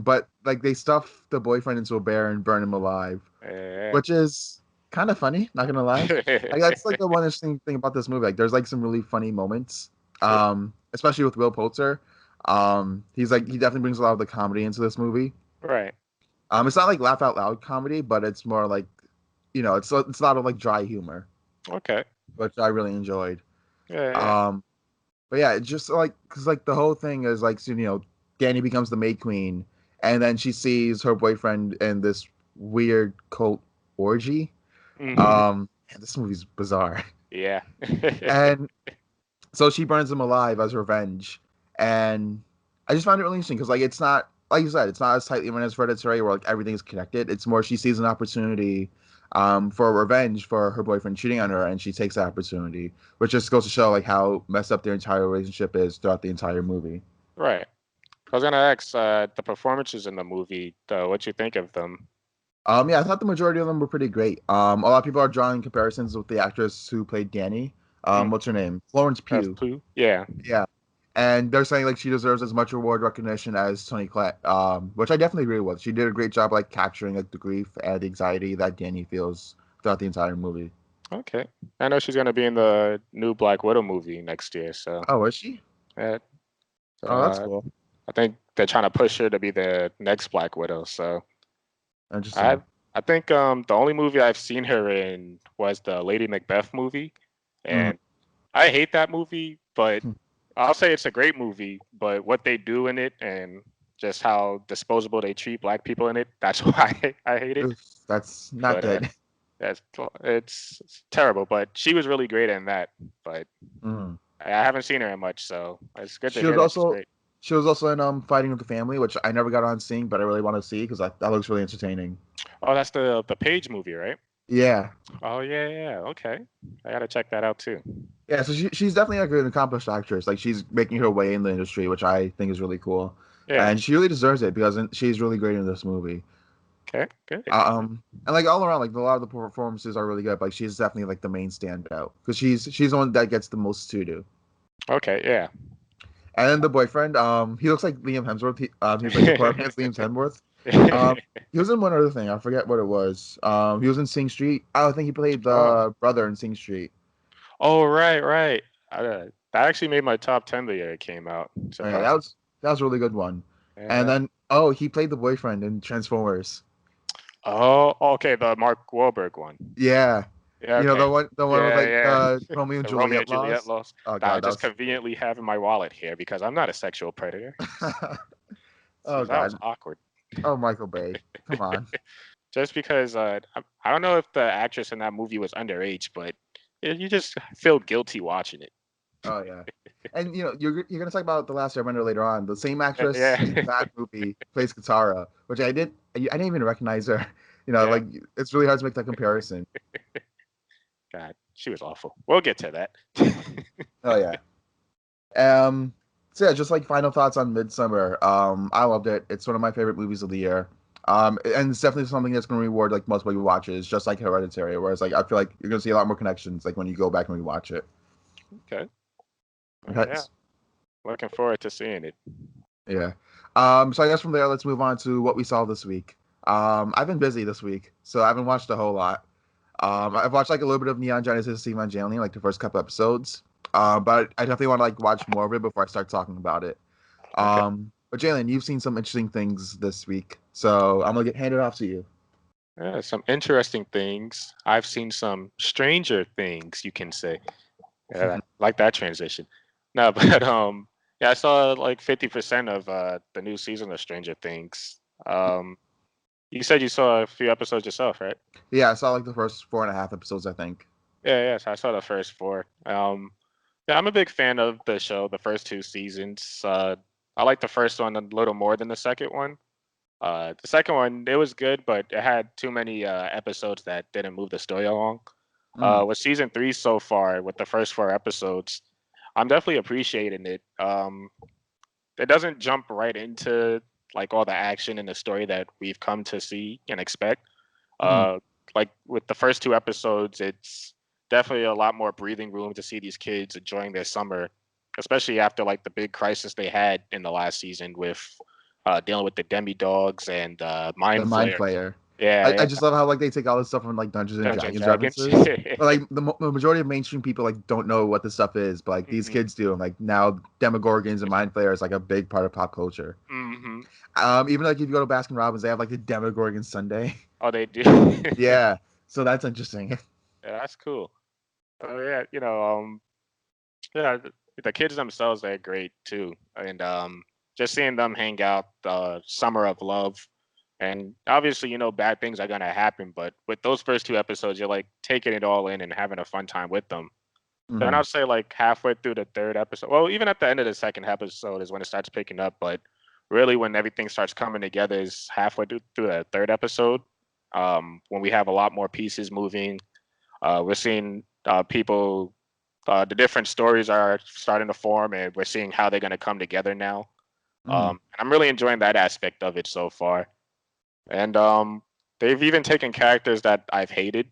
But like they stuff the boyfriend into a bear and burn him alive, Yeah. which is kind of funny. Not gonna lie, like that's like the one interesting thing about this movie. Like there's like some really funny moments, Sure. especially with Will Poulter. He's like he definitely brings a lot of the comedy into this movie. Right. It's not like laugh out loud comedy, but it's more like it's a lot of like dry humor, Okay. which I really enjoyed. Yeah, yeah. Um, but yeah, it's just like because like the whole thing is like so, Danny becomes the Maid Queen, and then she sees her boyfriend in this weird cult orgy. Hmm. Man, this movie's bizarre, Yeah. and so she burns him alive as revenge. And I just found it really interesting because like it's not like you said, it's not as tightly run as Hereditary where like everything is connected. It's more she sees an opportunity for revenge for her boyfriend cheating on her, and she takes that opportunity, which just goes to show like how messed up their entire relationship is throughout the entire movie. Right. I was gonna ask the performances in the movie. What you think of them? Yeah, I thought the majority of them were pretty great. A lot of people are drawing comparisons with the actress who played Danny. Mm. What's her name? Florence Pugh. Pooh? Yeah. Yeah, and they're saying like she deserves as much reward recognition as Tony Collette, which I definitely agree with. She did a great job like capturing like the grief and the anxiety that Danny feels throughout the entire movie. Okay. I know she's gonna be in the new Black Widow movie next year, so Oh, is she? yeah. So, Oh, that's cool. I think they're trying to push her to be the next Black Widow. So I Interesting. I think the only movie I've seen her in was the Lady Macbeth movie, Mhm. and I hate that movie, but I'll say it's a great movie. But what they do in it and just how disposable they treat black people in it, that's why I hate it. Oof, that's not But good. that's it's terrible. But she was really great in that. But Mhm. I haven't seen her in much, so it's good to She was hear that she's also great. she was also in Fighting with the Family, which I never got on seeing, but I really want to see because that looks really entertaining. Oh, that's the Page movie, right? Yeah, Oh yeah, yeah. Okay, I gotta check that out too. yeah. So she's definitely like an accomplished actress. Like she's making her way in the industry, which I think is really cool, Yeah. and she really deserves it because she's really great in this movie. Okay. Good. And like all around, like a lot of the performances are really good. Like she's definitely like the main standout because she's the one that gets the most to do. Okay. Yeah. And then the boyfriend, he looks like Liam Hemsworth. He's like the poor man's Liam Hemsworth. He was in one other thing. I forget what it was. He was in Sing Street. I think he played Oh. the brother in Sing Street. Oh, right, right. That actually made my top 10 the year it came out. Oh, yeah, that Surprising. was a really good one. And Yeah. then he played the boyfriend in Transformers. Oh, okay, the Mark Wahlberg one. Yeah. Yeah, You know okay. the one with like Yeah, yeah. Romeo and The Romeo and Juliet Juliet lost. loss Oh that I god, that just was. conveniently have in my wallet here because I'm not a sexual predator. Oh That was god. awkward. Oh, Michael Bay. Come on. Just because I don't know if the actress in that movie was underage, but you just feel guilty watching it. Oh yeah. And you know, you're gonna talk about the Last Airbender later on. The same Yeah, actress in that movie plays Katara, which I didn't even recognize her. You know, yeah. like it's really hard to make that comparison. God, she was awful. We'll get to that. Oh yeah. Um. So yeah, just like final thoughts on Midsummer. I loved it. It's one of my favorite movies of the year. And it's definitely something that's going to reward like multiple watches, just like Hereditary. Whereas like I feel like you're going to see a lot more connections like when you go back and rewatch it. Okay. Okay. Yeah, looking forward to seeing it. Yeah. So I guess from there, let's move on to what we saw this week. I've been busy this week, so I haven't watched a whole lot. I've watched like a little bit of Neon Genesis Evangelion, like the first couple episodes. But I definitely want to like watch more of it before I start talking about it. Okay. But Jalen, you've seen some interesting things this week, so I'm gonna get handed off to you. Yeah, some interesting things. I've seen some stranger things, you can say. Yeah, I like that transition. No, but yeah, I saw like 50% of the new season of Stranger Things. You said you saw a few episodes yourself, right? Yeah, I saw like the first 4.5 episodes, I think. Yeah, yeah. So I saw the first four. Yeah, I'm a big fan of the show. The first two seasons. I like the first one a little more than the second one. The second one, it was good, but it had too many episodes that didn't move the story along. Mm, With season three so far, with the first four episodes, I'm definitely appreciating it. It doesn't jump right into like all the action and the story that we've come to see and expect. mm, Uh, like with the first two episodes, it's definitely a lot more breathing room to see these kids enjoying their summer, especially after like the big crisis they had in the last season with dealing with the demi dogs and the mind Mind flayers. Flayer. Yeah, I yeah, just love how like they take all this stuff from like Dungeons and Dungeon Dragons Dragons. references. But like the majority of mainstream people like don't know what this stuff is, but like these hmm kids do, and like now Demogorgons and Mind Flayer is like a big part of pop culture. hmm Even like if you go to Baskin Robbins, they have like the Demogorgon Sunday. Oh, they do. Yeah, so that's interesting. Yeah, that's cool. Oh yeah, yeah, the kids themselves they're great too, and just seeing them hang out, summer of love, and obviously bad things are gonna happen, but with those first two episodes, you're like taking it all in and having a fun time with them. Then Hmm. I'll say like halfway through the third episode, well, even at the end of the second episode is when it starts picking up, but really when everything starts coming together is halfway through the third episode, when we have a lot more pieces moving. We're seeing people, the different stories are starting to form, and we're seeing how they're going to come together now. Hmm. And I'm really enjoying that aspect of it so far. And they've even taken characters that I've hated,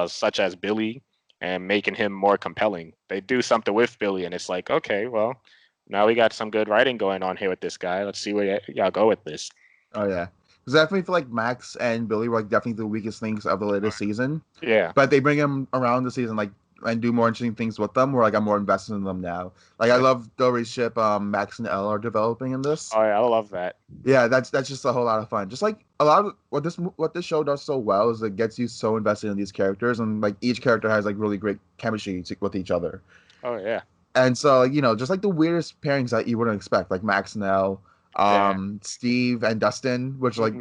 such as Billy, and making him more compelling. They do something with Billy, and it's like, okay, well, now we got some good writing going on here with this guy. Let's see where y'all go with this. Oh yeah, because I definitely feel like Max and Billy were like definitely the weakest links of the latest season, Yeah, but they bring them around the season like and do more interesting things with them. Where like I'm more invested in them now. Like I yeah. love the relationship Max and Elle are developing in this. Oh yeah, I love that. Yeah, that's just a whole lot of fun. Just like a lot of what this show does so well is it gets you so invested in these characters, and like each character has like really great chemistry with each other. Oh yeah, And so like, just like the weirdest pairings that you wouldn't expect, like Max and Elle, yeah. Steve and Dustin, which like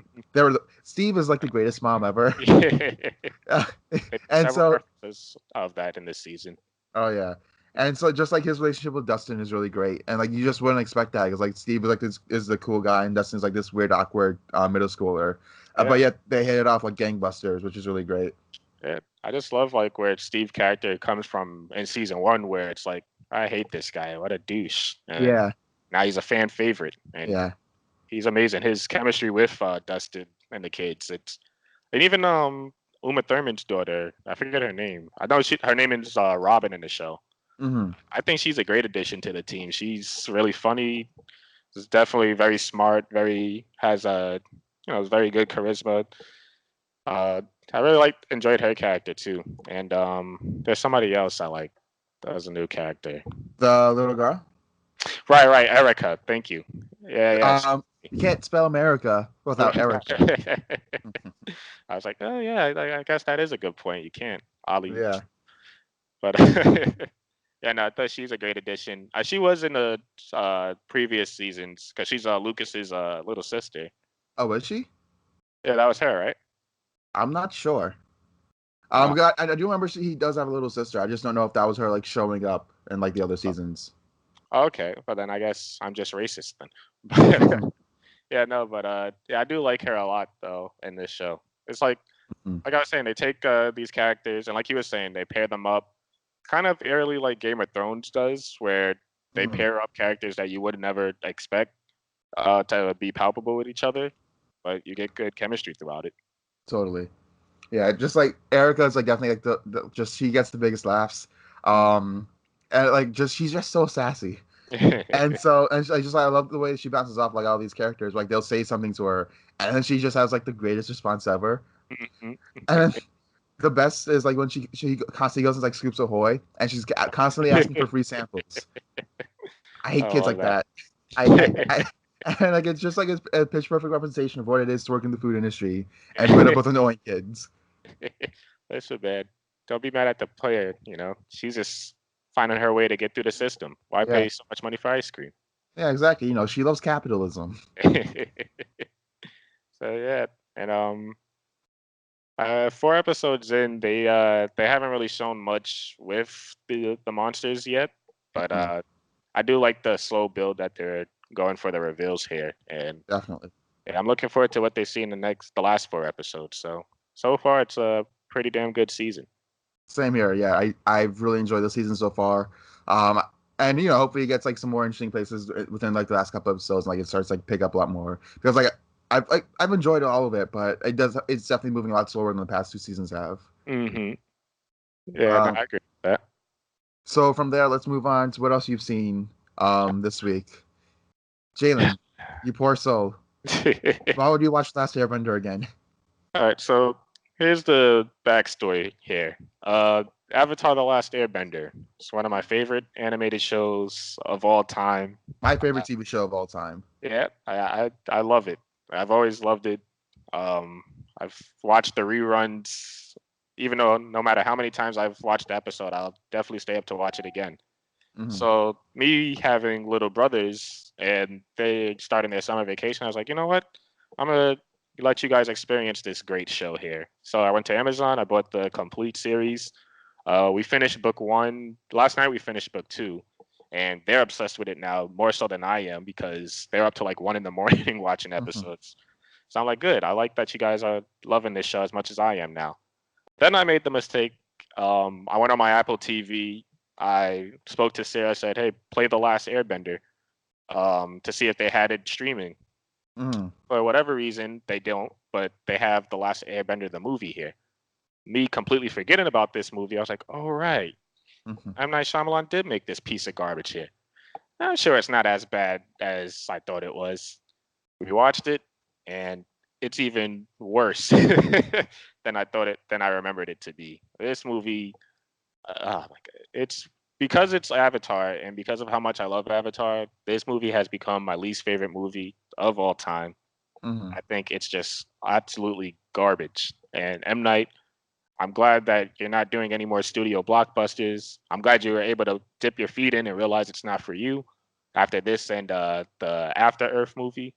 Steve is like the greatest mom ever. They did And several so references of that in this season. oh yeah. And so just like his relationship with Dustin is really great. And like you just wouldn't expect that because like Steve is like this is the cool guy and Dustin's like this weird awkward middle schooler. But Yeah, yet they hit it off like gangbusters, which is really great. yeah. I just love like where Steve character comes from in season one, where it's like, I hate this guy, what a douche, and Yeah. now he's a fan favorite, and Yeah. he's amazing. His chemistry with Dustin and the kids, it's and even Uma Thurman's daughter, I forget her name. I know her name is Robin in the show. Hmm. I think she's a great addition to the team. She's really funny. Is definitely very smart. Very has a very good charisma. Uh, I really enjoyed her character too. And there's somebody else I like. That was a new character. The little girl. Right, right, Erica. Thank you. Yeah, yeah. You can't spell America without Erica. I was like, oh yeah, I guess that is a good point. You can't. Ali. Yeah. But yeah, no, I thought she's a great addition. She was in the previous seasons because she's Lucas's little sister. Oh, is she? Yeah, that was her, right? I'm not sure. Uh, I do remember he does have a little sister. I just don't know if that was her like showing up in like the other seasons. okay, but then I guess I'm just racist then. Yeah, no, but yeah, I do like her a lot though in this show. It's like I was saying, they take these characters and like you were saying, they pair them up, kind of eerily like Game of Thrones does, where they Mhm. pair up characters that you would never expect to be palpable with each other, but you get good chemistry throughout it. Totally. Yeah, just like Erica is like definitely like the just she gets the biggest laughs. Um and like just she's just so sassy. And so and I just like I love the way she bounces off like all these characters. Like they'll say something to her and then she just has like the greatest response ever. Mhm. And then the best is like when she constantly goes and like scoops ahoy and she's constantly asking for free samples. I I hate kids love like that. that. I and like it's just like a pitch perfect representation of what it is to work in the food industry and put up with annoying kids. That's so bad. Don't be mad at the player. She's just finding her way to get through the system. Why Yeah, pay so much money for ice cream? yeah, exactly. You know, she loves capitalism. So yeah, and 4 episodes in, they haven't really shown much with the monsters yet, but Mhm, I do like the slow build that they're going for the reveals here, and definitely. yeah, I'm looking forward to what they see in the last 4 episodes. So far, it's a pretty damn good season. Same here. Yeah, I've really enjoyed the season so far. Um, and you know, hopefully it gets like some more interesting places within like the last couple episodes, and like it starts like pick up a lot more because I've enjoyed all of it, but it's definitely moving a lot slower than the past two seasons have. Hmm. Yeah, no, Um, I agree with that. so from there, let's move on to what else you've seen this week. Jalen, you poor soul. Why would you watch Last Airbender again? All right, so here's the backstory here. Avatar: The Last Airbender. It's one of my favorite animated shows of all time. My favorite TV show of all time. Yeah, I love it. I've always loved it. Um, I've watched the reruns, even though no matter how many times I've watched the episode, I'll definitely stay up to watch it again. Hmm. So me having little brothers and they starting their summer vacation, I was like, you know what? I'm gonna let you guys experience this great show here. So I went to Amazon. I bought the complete series. We finished book one last night. We finished book two, and they're obsessed with it now more so than I am because they're up to like 1 in the morning watching Hmm. episodes. So I'm like, good. I like that you guys are loving this show as much as I am now. Then I made the mistake. I went on my Apple TV. I spoke to Sarah. Said, "Hey, play The Last Airbender," to see if they had it streaming. Hmm. For whatever reason, they don't. But they have The Last Airbender, the movie here. Me completely forgetting about this movie, I was like, "Oh right, Hmm. M Night Shyamalan did make this piece of garbage here." I'm sure it's not as bad as I thought it was. We watched it, and it's even worse than I remembered it to be. This movie, oh my god, it's because it's Avatar and because of how much I love Avatar. This movie has become my least favorite movie of all time. Hmm. I think it's just absolutely garbage. And M Night, I'm glad that you're not doing any more studio blockbusters. I'm glad you were able to dip your feet in and realize it's not for you after this and the After Earth movie.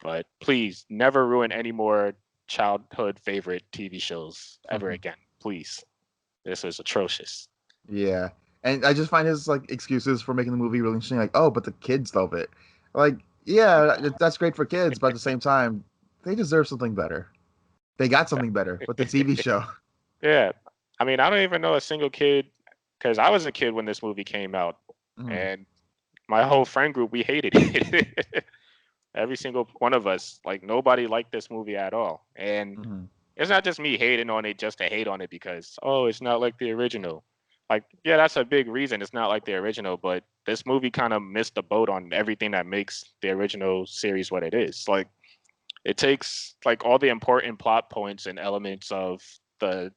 But please never ruin any more childhood favorite TV shows ever Hmm. again. Please. This is atrocious. Yeah, and I just find his like excuses for making the movie really interesting. Like, oh, but the kids love it. Like, yeah, that's great for kids, but at the same time, they deserve something better. They got something better with the TV show. Yeah. I mean, I don't even know a single kid because I was a kid when this movie came out, Hmm. and my whole friend group we hated it. Every single one of us, like nobody liked this movie at all. And Hmm. it's not just me hating on it just to hate on it because oh, it's not like the original. Like, yeah, that's a big reason it's not like the original, but this movie kind of missed the boat on everything that makes the original series what it is. Like, it takes like all the important plot points and elements of the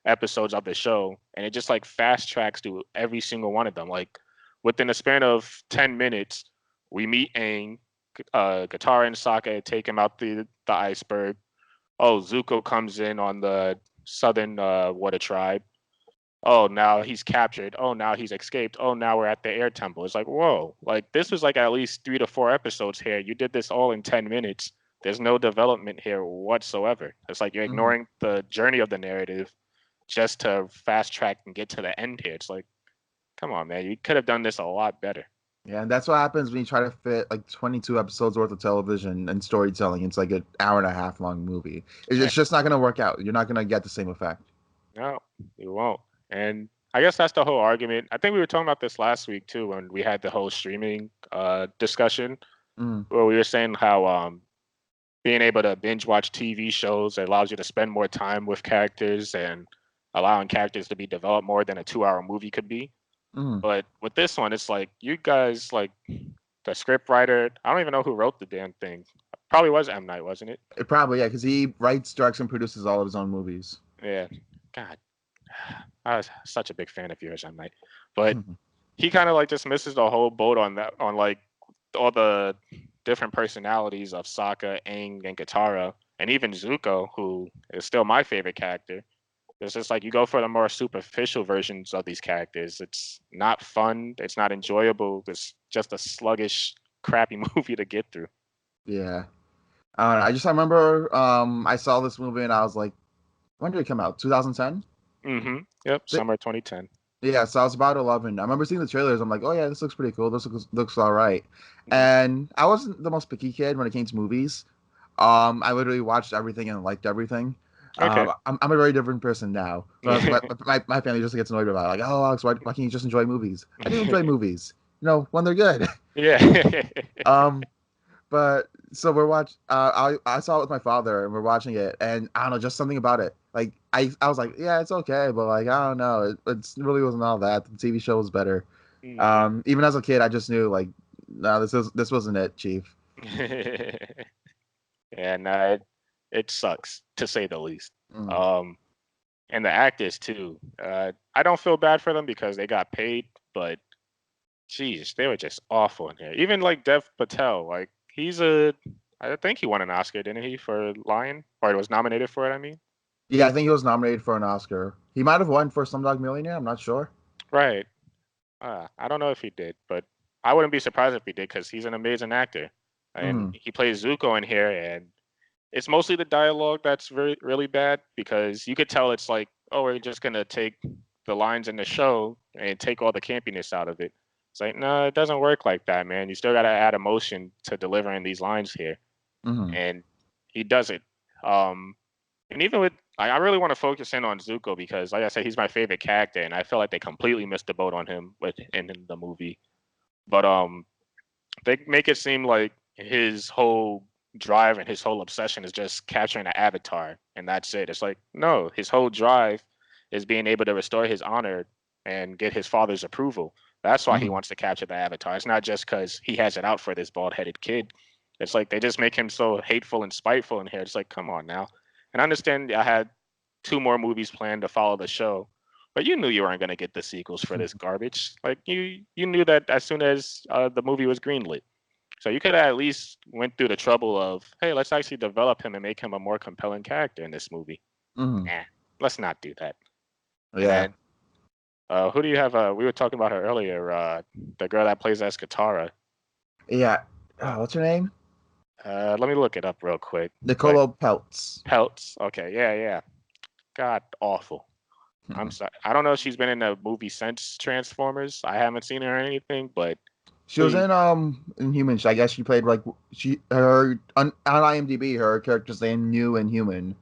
episodes of the show, and it just like fast tracks through every single one of them. Like within a span of 10 minutes, we meet Aang, Katara and Sokka take him out the iceberg. Oh, Zuko comes in on the southern water tribe. oh, now he's captured. Oh, now he's escaped. Oh, now we're at the air temple. It's like, whoa, like this was like at least 3 to 4 episodes here. You did this all in 10 minutes. There's no development here whatsoever. It's like you're Hmm. ignoring the journey of the narrative just to fast track and get to the end here. It's like, come on, man, you could have done this a lot better. Yeah, and that's what happens when you try to fit like 22 episodes worth of television and storytelling into like an hour and a half long movie. It's just not going to work out. You're not going to get the same effect. No, you won't. And I guess that's the whole argument. I think we were talking about this last week too when we had the whole streaming discussion Mm. where we were saying how being able to binge watch TV shows allows you to spend more time with characters and allowing characters to be developed more than a 2 hour movie could be. Mm. But with this one, it's like you guys like the script writer. I don't even know who wrote the damn thing. Probably was M Night, wasn't it? It probably, yeah, because he writes, directs, and produces all of his own movies. Yeah. God, I was such a big fan of yours, M Night. But he kind of like just misses the whole boat on that, on like all the different personalities of Sokka, Aang, and Katara, and even Zuko, who is still my favorite character. It's just like you go for the more superficial versions of these characters. It's not fun. It's not enjoyable. It's just a sluggish, crappy movie to get through. Yeah. I don't know. I remember I saw this movie and I was like, when did it come out? 2010? Yep. Summer 2010. Yeah, so I was about 11. I remember seeing the trailers. I'm like, oh yeah, this looks pretty cool. This looks all right. Mhm. And I wasn't the most picky kid when it came to movies. I literally watched everything and liked everything. Okay. I'm a very different person now. My family just gets annoyed about it. Like, oh, Alex, why can't you just enjoy movies? I do enjoy movies, when they're good. Yeah. Um, but so we're watching. I saw it with my father, and we're watching it, and I don't know, just something about it. Like I was like, yeah, it's okay, but like I don't know, it really wasn't all that. The TV show was better. Mhm. Even as a kid, I just knew like, no, this wasn't it, Chief. Yeah, no, it sucks to say the least. Mm. Um, and the actors too. I don't feel bad for them because they got paid, but geez, they were just awful in here. Even like Dev Patel, like I think he won an Oscar, didn't he, for Lion, or he was nominated for it. I mean, Yeah, I think he was nominated for an Oscar. He might have won for Slumdog Millionaire. I'm not sure. right? I don't know if he did, but I wouldn't be surprised if he did because he's an amazing actor, and Mm. he plays Zuko in here, and it's mostly the dialogue that's really bad because you could tell it's like, oh, we're just gonna take the lines in the show and take all the campiness out of it. It's like, no, it doesn't work like that, man. You still gotta add emotion to delivering these lines here, Mm. and he does it. And even with, I really want to focus in on Zuko because, like I said, he's my favorite character, and I feel like they completely missed the boat on him in the movie. But they make it seem like his whole drive and his whole obsession is just capturing an avatar and that's it. It's like, no, his whole drive is being able to restore his honor and get his father's approval. That's why he Mm. wants to capture the avatar. It's not just because he has it out for this bald-headed kid. It's like they just make him so hateful and spiteful in here. It's like, come on now. And I understand I had 2 more movies planned to follow the show, but you knew you weren't going to get the sequels for this garbage. Like you knew that as soon as the movie was greenlit. So you could have at least went through the trouble of, hey, let's actually develop him and make him a more compelling character in this movie. Mm. Nah, let's not do that. And Yeah. then who do you have? We were talking about her earlier. The girl that plays as Katara. Yeah. Oh, what's her name? Let me look it up real quick. But Nicolo Peltz. Peltz. Okay, yeah. God, awful. I'm sorry. I don't know if she's been in a movie since Transformers. I haven't seen her in anything, but She was please. in Inhumans. I guess she played like she her on IMDb her character's name New and Human.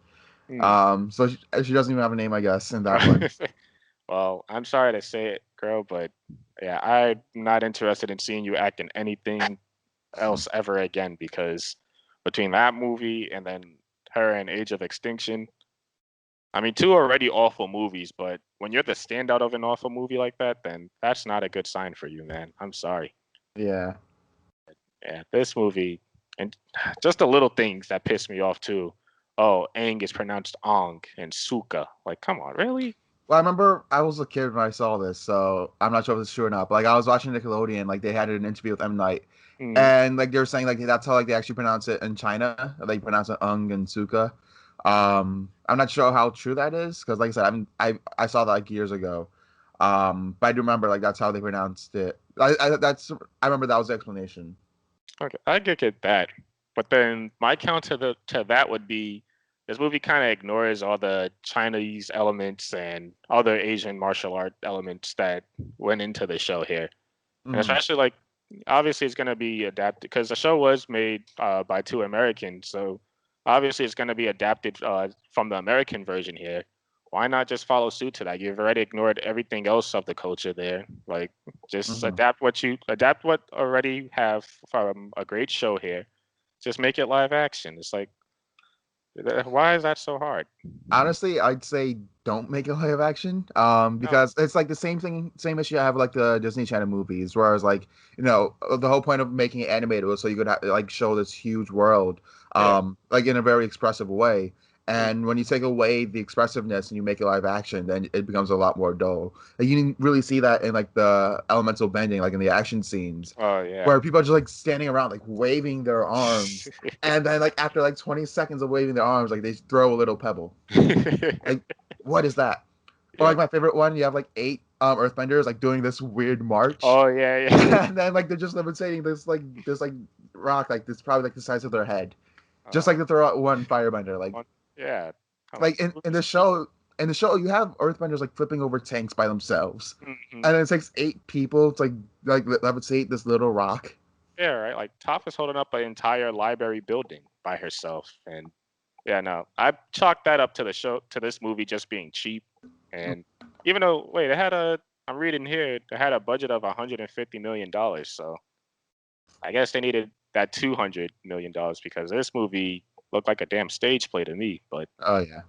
Hmm. So she doesn't even have a name, I guess, in that one. Well, I'm sorry to say it, girl, but yeah, I'm not interested in seeing you act in anything else ever again because between that movie and then her and Age of Extinction, I mean, 2 already awful movies, but when you're the standout of an awful movie like that, then that's not a good sign for you, man. I'm sorry. Yeah. Yeah, this movie and just the little things that piss me off too. Oh, Aang is pronounced Ong and Suka. Like, come on, really? Well, I remember I was a kid when I saw this, so I'm not sure if it's true or not. But like I was watching Nickelodeon, like they had an interview with M Night, Mm, and like they were saying like that's how like they actually pronounce it in China. They pronounce it Ung and Suka. I'm not sure how true that is because, like I said, I saw that like years ago. But I do remember like that's how they pronounced it. I remember that was the explanation. Okay, I could get that, but then my counter to that would be this movie kind of ignores all the Chinese elements and other Asian martial art elements that went into the show here, and Hmm. especially like obviously it's going to be adapted because the show was made by two Americans, so obviously it's going to be adapted from the American version here. Why not just follow suit to that? You've already ignored everything else of the culture there. Like, just Hmm. adapt what already have from a great show here. Just make it live action. It's like, why is that so hard? Honestly, I'd say don't make it live action. No. Because it's like the same thing, same issue I have with like the Disney Channel movies, whereas like the whole point of making it animated was so you could like show this huge world, Yeah. like in a very expressive way. Mm. And when you take away the expressiveness and you make it live action, then it becomes a lot more dull. Like, you didn't really see that in like the elemental bending, like in the action scenes, Oh yeah. where people are just like standing around, like waving their arms, and then like after like 20 seconds of waving their arms, like they throw a little pebble. Like, what is that? Or Yeah. like my favorite one, you have like eight Earthbenders like doing this weird march, Oh yeah, yeah. and then like they're just levitating this rock like this probably like the size of their head, just Oh, like to throw out one Firebender. yeah. I'm like, Like this in movie's the cheap. show you have Earthbenders like flipping over tanks by themselves, Hmm. and then it takes eight people to like levitate this little rock. Yeah, right. Like Toph is holding up an entire library building by herself, and yeah, no, I chalked that up to the show to this movie just being cheap. And even though, wait, I'm reading here, they had a budget of $150 million, so I guess they needed that $200 million because this movie looked like a damn stage play to me. But Oh yeah.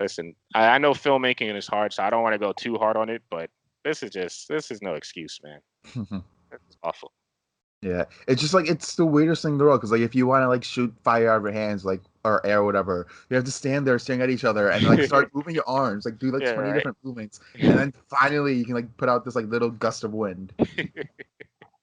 listen, I know filmmaking is hard, so I don't want to go too hard on it, but this is no excuse, man. This is awful. Yeah, it's just like it's the weirdest thing in the world because like if you want to like shoot fire out of your hands like or air or whatever, you have to stand there staring at each other and like start moving your arms, like do like Yeah, 20 right. different movements, and then finally you can like put out this like little gust of wind.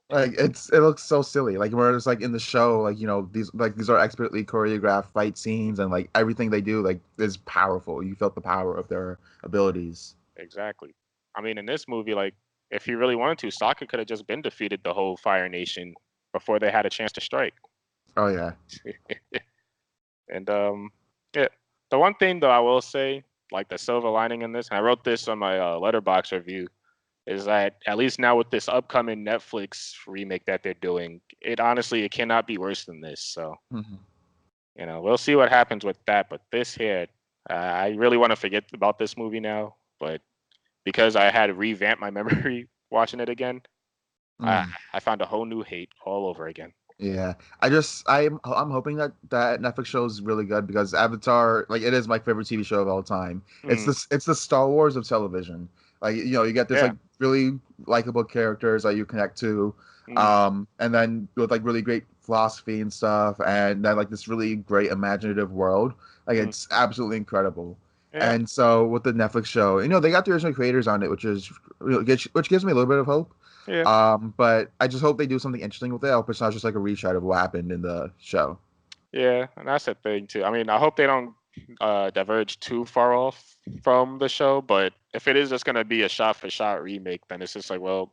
Like it looks so silly. Like whereas like in the show, like these are expertly choreographed fight scenes and like everything they do like is powerful. You felt the power of their abilities. Exactly. I mean, in this movie, like, if he really wanted to, Sokka could have just been defeated the whole Fire Nation before they had a chance to strike. Oh yeah. And yeah, the one thing though I will say, like the silver lining in this, and I wrote this on my letterbox review, is that at least now with this upcoming Netflix remake that they're doing, it cannot be worse than this. So Mhm. we'll see what happens with that. But this here, I really want to forget about this movie now. But because I had revamped my memory watching it again, I Mm. I found a whole new hate all over again. Yeah, I'm hoping that Netflix show is really good because Avatar, like it is my favorite TV show of all time. Mm, It's the Star Wars of television. Like you get this yeah. like really likable characters that you connect to, Mm, and then with like really great philosophy and stuff, and then like this really great imaginative world. Like mm, it's absolutely incredible. yeah. And so with the Netflix show, they got the original creators on it, which gives me a little bit of hope. Yeah. But I just hope they do something interesting with it. I hope it's not just like a retread of what happened in the show. Yeah. And that's the thing too. I mean, I hope they don't diverge too far off from the show, but if it is just gonna be a shot for shot remake, then it's just like, well,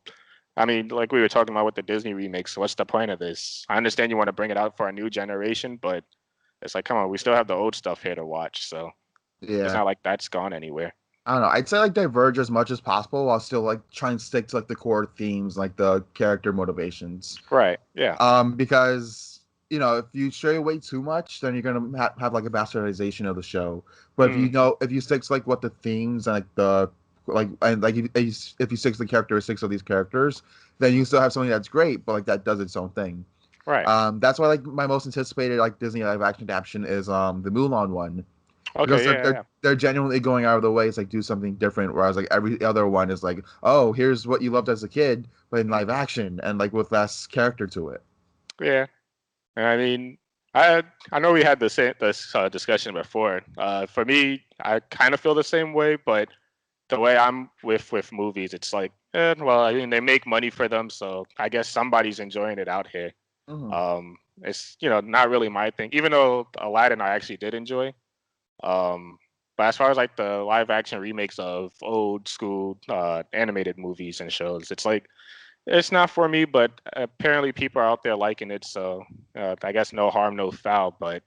I mean, like we were talking about with the Disney remakes, what's the point of this? I understand you want to bring it out for a new generation, but it's like, come on, we still have the old stuff here to watch, so it's Yeah. not like that's gone anywhere. I don't know. I'd say like diverge as much as possible while still like trying to stick to like the core themes, like the character motivations. Right. Yeah. Because if you stray away too much, then you're gonna have like a bastardization of the show. But Mm, if you stick to like what the themes and like the like and like if you stick to the characteristics of these characters, then you still have something that's great, but like that does its own thing. right. That's why like my most anticipated like Disney live action adaptation is the Mulan one because Okay. they're Yeah. they're Yeah. they're genuinely going out of the way to like do something different. Whereas like every other one is like, oh, here's what you loved as a kid, but in Mm, live action and like with less character to it. yeah. And I mean, I know we had this discussion before. For me, I kind of feel the same way, but the way I'm with movies, it's like, well, I mean, they make money for them, so I guess somebody's enjoying it out here. Mhm. It's not really my thing. Even though Aladdin, I actually did enjoy. But as far as like the live action remakes of old school animated movies and shows, it's like it's not for me. But apparently people are out there liking it, so I guess no harm, no foul. But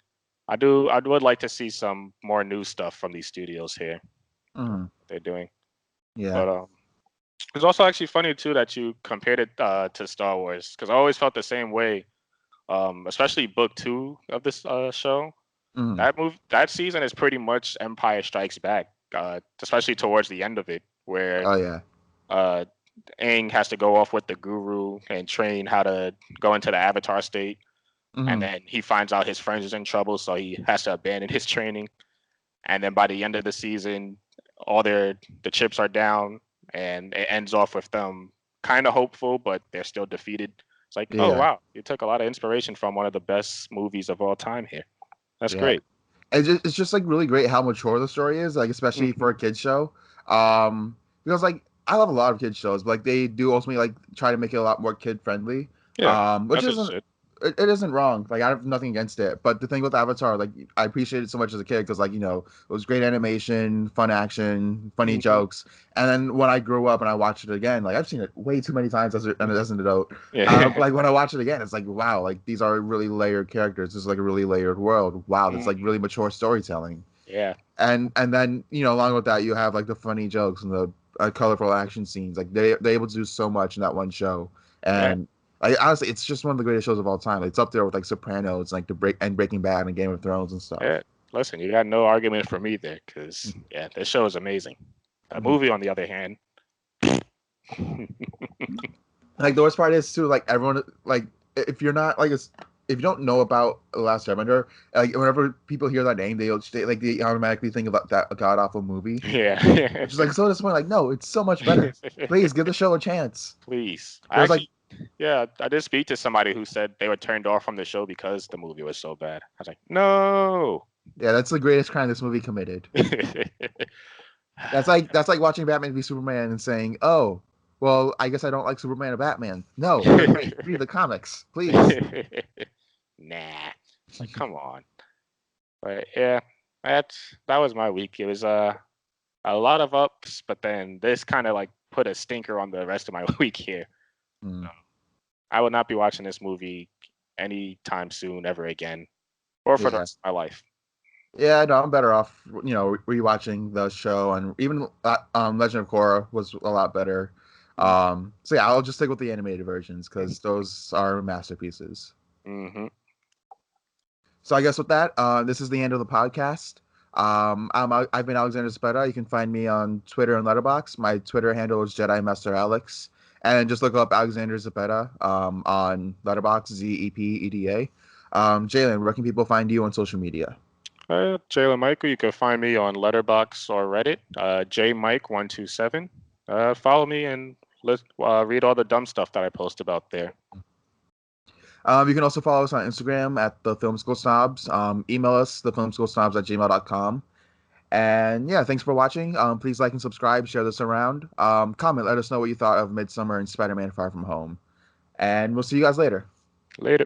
I would like to see some more new stuff from these studios here. Mhm. They're doing, Yeah. but it's also actually funny too that you compared it to Star Wars because I always felt the same way. Especially book two of this show. Mhm. That season is pretty much Empire Strikes Back, especially towards the end of it, where Oh yeah. uh, Aang has to go off with the guru and train how to go into the Avatar state, and Mhm. then he finds out his friends is in trouble, so he has to abandon his training. And then by the end of the season, all the chips are down, and it ends off with them kind of hopeful, but they're still defeated. It's like, oh Yeah. wow, you took a lot of inspiration from one of the best movies of all time here. That's Yeah. great. It's just like really great how mature the story is, like especially Hmm. for a kids show. Because like I love a lot of kids shows, but like they do ultimately like try to make it a lot more kid friendly. Yeah, Which as it isn't should. it isn't wrong. Like I have nothing against it. But the thing with Avatar, like I appreciate it so much as a kid because like it was great animation, fun action, funny Hmm. jokes. And then when I grew up and I watched it again, like I've seen it way too many times as an adult. Yeah. Like when I watch it again, it's like wow, like these are really layered characters. This is like a really layered world. Wow, that's like Mhm. really mature storytelling. Yeah. And then along with that, you have like the funny jokes and the colorful action scenes. Like they're able to do so much in that one show. Yeah. And like honestly, it's just one of the greatest shows of all time. Like, it's up there with like Sopranos, like Breaking Bad and Game of Thrones and stuff. Yeah. Listen, you got no argument for me there, because yeah, this show is amazing. A Mhm. movie, on the other hand, Like the worst part is too, like everyone, like if you're not like if you don't know about Last Airbender, like whenever people hear that name, they automatically think about that god awful movie, yeah. which is like so disappointing. Like no, it's so much better. Please give the show a chance. Please, I There's like actually, yeah, I did speak to somebody who said they were turned off from the show because the movie was so bad. I was like, no. yeah, that's the greatest crime this movie committed. That's like watching Batman v Superman and saying, "Oh, well, I guess I don't like Superman or Batman." No, they're great. Read the comics, please. Nah, it's like, come on. But yeah, that was my week. It was a lot of ups, but then this kind of like put a stinker on the rest of my week here. Mm, So I will not be watching this movie anytime soon ever again, or for the yeah, rest of my life. yeah. No, I'm better off, rewatching the show, and even Legend of Korra was a lot better. So yeah, I'll just stick with the animated versions because those are masterpieces. Mm-hmm. So I guess with that, this is the end of the podcast. I've been Alexander Speda. You can find me on Twitter and Letterboxd. My Twitter handle is Jedi Master Alex, and just look up Alexander Zepeda on Letterboxd, Zepeda. Jalen, where can people find you on social media? Jalen Michael, you can find me on Letterbox or Reddit, JMike127. Follow me and read all the dumb stuff that I post about there. You can also follow us on Instagram at the Film School Snobs. Email us, thefilmschoolsnobs@gmail.com. And yeah, thanks for watching. Please like and subscribe, share this around. Comment, let us know what you thought of Midsommar and Spider-Man Far From Home. And we'll see you guys later. Later.